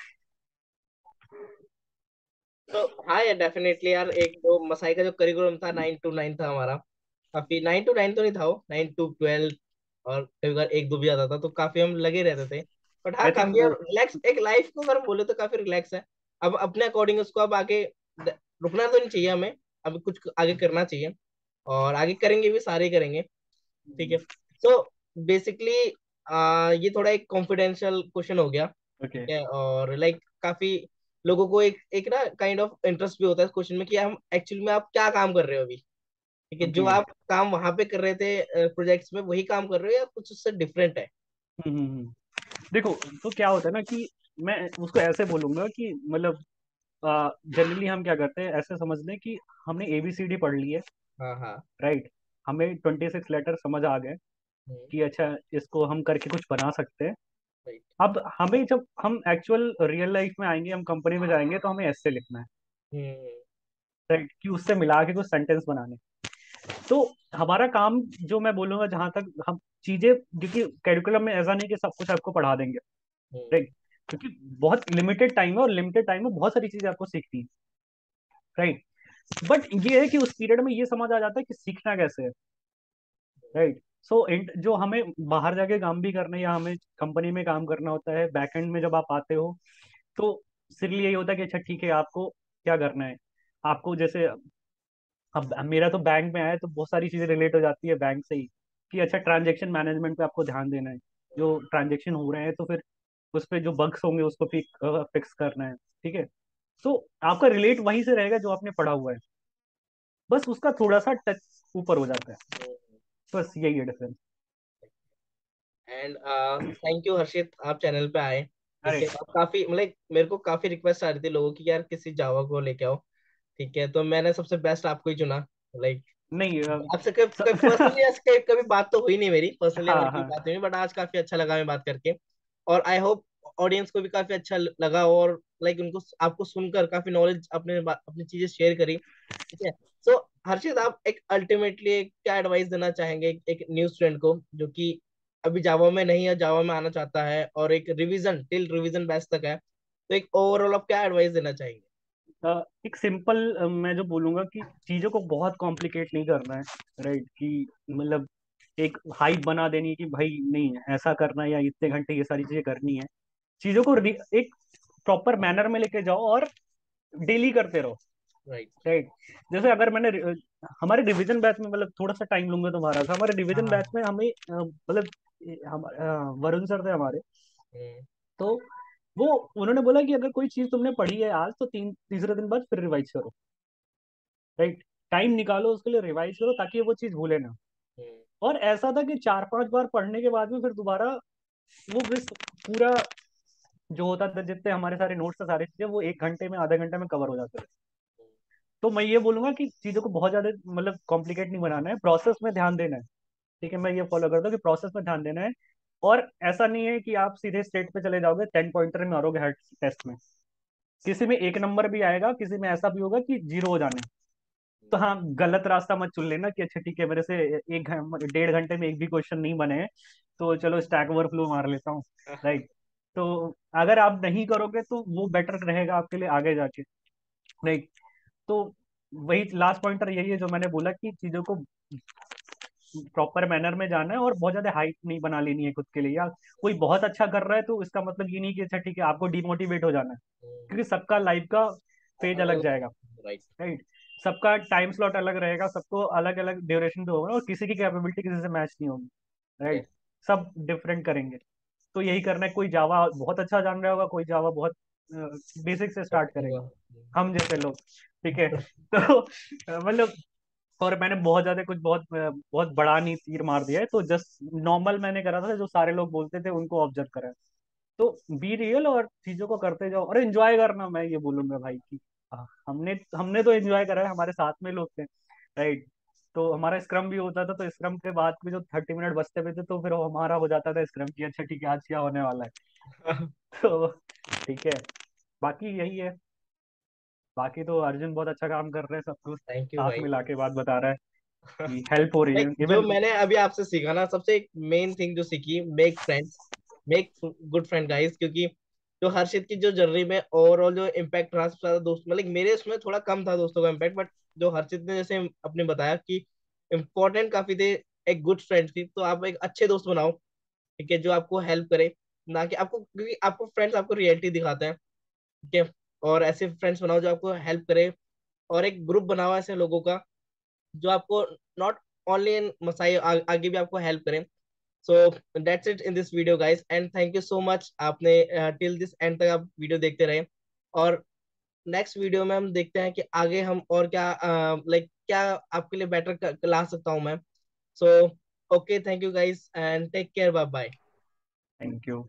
तो हाँ यार डेफिनेटली यार, एक दो मसाई का जो करिकुलम था 9 to 9 था हमारा। काफी 9 to 9 तो नहीं था, वो 9 to 12, और कभी बार एक दो भी आता था, तो काफी हम लगे रहते थे। बट हाँ आई काफी थिंक। यार रिलैक्स, एक लाइफ को अगर बोले तो काफी रिलैक्स है। अब अपने अकॉर्डिंग उसको अब आगे रुकना तो नहीं चाहिए हमें, अब कुछ आगे करना चाहिए, और आगे करेंगे भी, सारे ही करेंगे। ठीक है। सो बेसिकली ये थोड़ा एक कॉन्फिडेंशियल क्वेश्चन हो गया। ठीक ओके। है, और लाइक काफी लोगों को एक एक ना काइंड ऑफ इंटरेस्ट भी होता है इस क्वेश्चन में कि हम एक्चुअली में आप क्या काम कर रहे हो अभी। ठीक है, जो ओके। आप काम वहां पे कर रहे थे प्रोजेक्ट्स में, वही काम कर रहे हो या कुछ उससे डिफरेंट है। देखो, तो क्या होता है ना कि मैं उसको ऐसे बोलूंगा कि मतलब जनरली हम क्या करते हैं, ऐसे समझ लें कि हमने ABCD पढ़ ली है, हाँ हाँ। राइट। हमें 26 लेटर समझ आ गए हम्म। कि अच्छा इसको हम करके कुछ बना सकते हैं। राइट। अब हमें जब हम एक्चुअल रियल लाइफ में आएंगे, हम कंपनी में जाएंगे, तो हमें ऐसे लिखना है, हम्म। राइट, कि उससे मिला के कुछ सेंटेंस बनाने। तो हमारा काम, जो मैं बोलूंगा जहां तक हम चीजें, क्योंकि करिकुलम में ऐसा नहीं कि सब कुछ आपको पढ़ा देंगे, हम्म। राइट। क्योंकि बहुत लिमिटेड टाइम है, और लिमिटेड टाइम में बहुत सारी चीजें आपको सीखनी है, राइट। बट ये है कि उस पीरियड में ये समझ आ जाता है कि सीखना कैसे है, राइट। सो जो हमें बाहर जाके काम भी करना है या हमें कंपनी में काम करना होता है, बैकएंड में जब आप आते हो, तो सिर्फ यही होता है कि अच्छा ठीक है, आपको क्या करना है। आपको जैसे, अब मेरा तो बैंक में आया है, तो बहुत सारी चीजें रिलेट हो जाती है बैंक से ही, कि अच्छा ट्रांजेक्शन मैनेजमेंट पे आपको ध्यान देना है। जो ट्रांजेक्शन हो रहे हैं, तो फिर उस पे जो बग्स होंगे उसको फिक्स करना है, ठीक है। सो आपका रिलेट वहीं से रहेगा जो आपने पढ़ा हुआ है, बस उसका थोड़ा सा टच ऊपर हो जाता है। बस यही है डिफरेंस। एंड थैंक यू हर्षित, आप चैनल पे आए। ठीक अरे है, आप काफी मतलब मेरे को काफी रिक्वेस्ट आ रही थी लोगों की, यार किसी जावा को लेके आओ। ठीक है, तो मैंने सबसे बेस्ट आपको ही चुना। लाइक नहीं आपसे कभी पर्सनली ऐसे कभी बात तो हुई नहीं मेरी, पर्सनली हाँ हमारी कभी हाँ बात नहीं हुई, बट आज काफी अच्छा लगा मैं बात करके। और आई होप ऑडियंस को भी काफी अच्छा लगा, और लाइक उनको आपको सुनकर काफी नॉलेज अपनी चीजें शेयर करी। ठीक है। सो हर्षित, आप एक अल्टीमेटली क्या एडवाइस देना चाहेंगे एक न्यू स्टूडेंट को जो कि अभी जावा में नहीं है, जावा में आना चाहता है, और एक रिवीजन टिल रिवीजन बैच तक है, तो एक ओवरऑल आप क्या एडवाइस देना चाहेंगे। एक सिंपल, मैं जो बोलूंगा कि चीजों को बहुत कॉम्प्लिकेट नहीं करना है, राइट। कि मतलब एक हाइप बना देनी है कि भाई नहीं ऐसा करना है या इतने घंटे ये सारी चीजें करनी है। चीजों को एक प्रॉपर मैनर में लेके जाओ और डेली करते रहो, राइट। राइट। जैसे अगर हमारे रिवीजन बैच में, मतलब थोड़ा सा टाइम लूंगा तुम्हारा सा, हमारे हाँ रिवीजन बैच हाँ। में हमें मतलब हम वरुण सर थे हमारे। हम्म। तो वो उन्होंने बोला कि अगर कोई चीज तुमने पढ़ी है आज, तो तीसरे दिन बाद फिर रिवाइज करो, राइट। टाइम निकालो उसके लिए, रिवाइज करो, ताकि वो चीज भूले ना। हम्म। और ऐसा था कि 4-5 बार पढ़ने के बाद में फिर दोबारा वो बस पूरा जो होता था, जितने हमारे सारे नोट्स थे, सारी चीजें वो 1 घंटे में, आधे घंटे में कवर हो जाते थे। तो मैं ये बोलूंगा कि चीजों को बहुत ज्यादा मतलब कॉम्प्लिकेट नहीं बनाना है, प्रोसेस में ध्यान देना है। ठीक है, मैं ये फॉलो करता हूँ कि प्रोसेस में ध्यान देना है। और ऐसा नहीं है कि आप सीधे स्टेट पे चले जाओगे, 10 पॉइंटर में मारोगे हर टेस्ट में। किसी में 1 नंबर भी आएगा, किसी में ऐसा भी होगा कि 0 हो जाने। तो हाँ, गलत रास्ता मत चुन लेना कि अच्छा ठीक है, मेरे से 1-1.5 घंटे में एक भी क्वेश्चन नहीं बने हैं, तो चलो स्टैक ओवरफ्लो मार लेता हूँ, राइट। तो अगर आप नहीं करोगे तो वो बेटर रहेगा आपके लिए आगे जाके, राइट। तो वही लास्ट पॉइंटर यही है जो मैंने बोला, कि चीजों को प्रॉपर मैनर में जाना है, और बहुत ज्यादा हाइप नहीं बना लेनी है खुद के लिए। या कोई बहुत अच्छा कर रहा है तो इसका मतलब ये नहीं कि अच्छा ठीक है आपको डिमोटिवेट हो जाना है, क्योंकि सबका लाइफ का फेज अलग जाएगा, राइट। राइट। सबका टाइम स्लॉट अलग रहेगा, सबको अलग अलग ड्यूरेशन पे होगा, और किसी की कैपेबिलिटी किसी से मैच नहीं होगी, राइट। सब डिफरेंट करेंगे। तो यही करना है, कोई जावा बहुत अच्छा जान रहा होगा, कोई जावा बहुत बेसिक से स्टार्ट समझ करेंगे, गया। हम जैसे लोग। ठीक है। तो मतलब, और मैंने बहुत ज्यादा कुछ बहुत बड़ा नहीं तीर मार दिया है, तो जस्ट नॉर्मल मैंने करा था जो सारे लोग बोलते थे उनको ऑब्जर्व करा है। तो बी रियल और चीजों को करते जाओ और एंजॉय करना, मैं ये बोलूंगा भाई कि हमने हमने तो एंजॉय करा है, हमारे साथ में लोग थे, राइट। तो हमारा स्क्रम भी होता था, तो स्क्रम के बाद भी जो 30 मिनट बचते हुए थे, तो फिर वो हमारा हो जाता था स्क्रम की, अच्छा ठीक है आज क्या होने वाला है। तो ठीक है, बाकी यही है। बाकी तो अर्जुन बहुत अच्छा काम कर रहे हैं, सब कुछ थैंक यू साथ भाई। मिला के बात बता रहा है कि हेल्प हो रही लाइक है जो इवन। मैंने अभी आपसे सीखा ना, सबसे एक मेन थिंग जो सीखी, make friends, make good friend guys. क्योंकि जो हर्षित की जो जर्नी में ओवरऑल जो इम्पैक्ट रहा, सबसे ज्यादा दोस्त, मतलब मेरे उसमें थोड़ा कम था दोस्तों का इम्पैक्ट, बट जो हर्षित ने जैसे अपने बताया कि इम्पोर्टेंट काफी थे एक गुड फ्रेंडशिप, तो आप एक अच्छे दोस्त बनाओ, ठीक है, जो आपको हेल्प करे, ना कि आपको, क्योंकि आपको फ्रेंड्स आपको रियलिटी दिखाते हैं, ठीक है। और ऐसे फ्रेंड्स बनाओ जो आपको हेल्प करे, और एक ग्रुप बनाओ ऐसे लोगों का जो आपको नॉट ओनली इन मसाई आगे भी आपको हेल्प करें। So that's it in this video guys, and thank you so much, आपने टिल दिस एंड तक आप वीडियो देखते रहे। और नेक्स्ट वीडियो में हम देखते हैं कि आगे हम और क्या लाइक क्या आपके लिए बेटर ला सकता हूँ मैं। So okay, thank you guys and take care, bye bye. Thank you.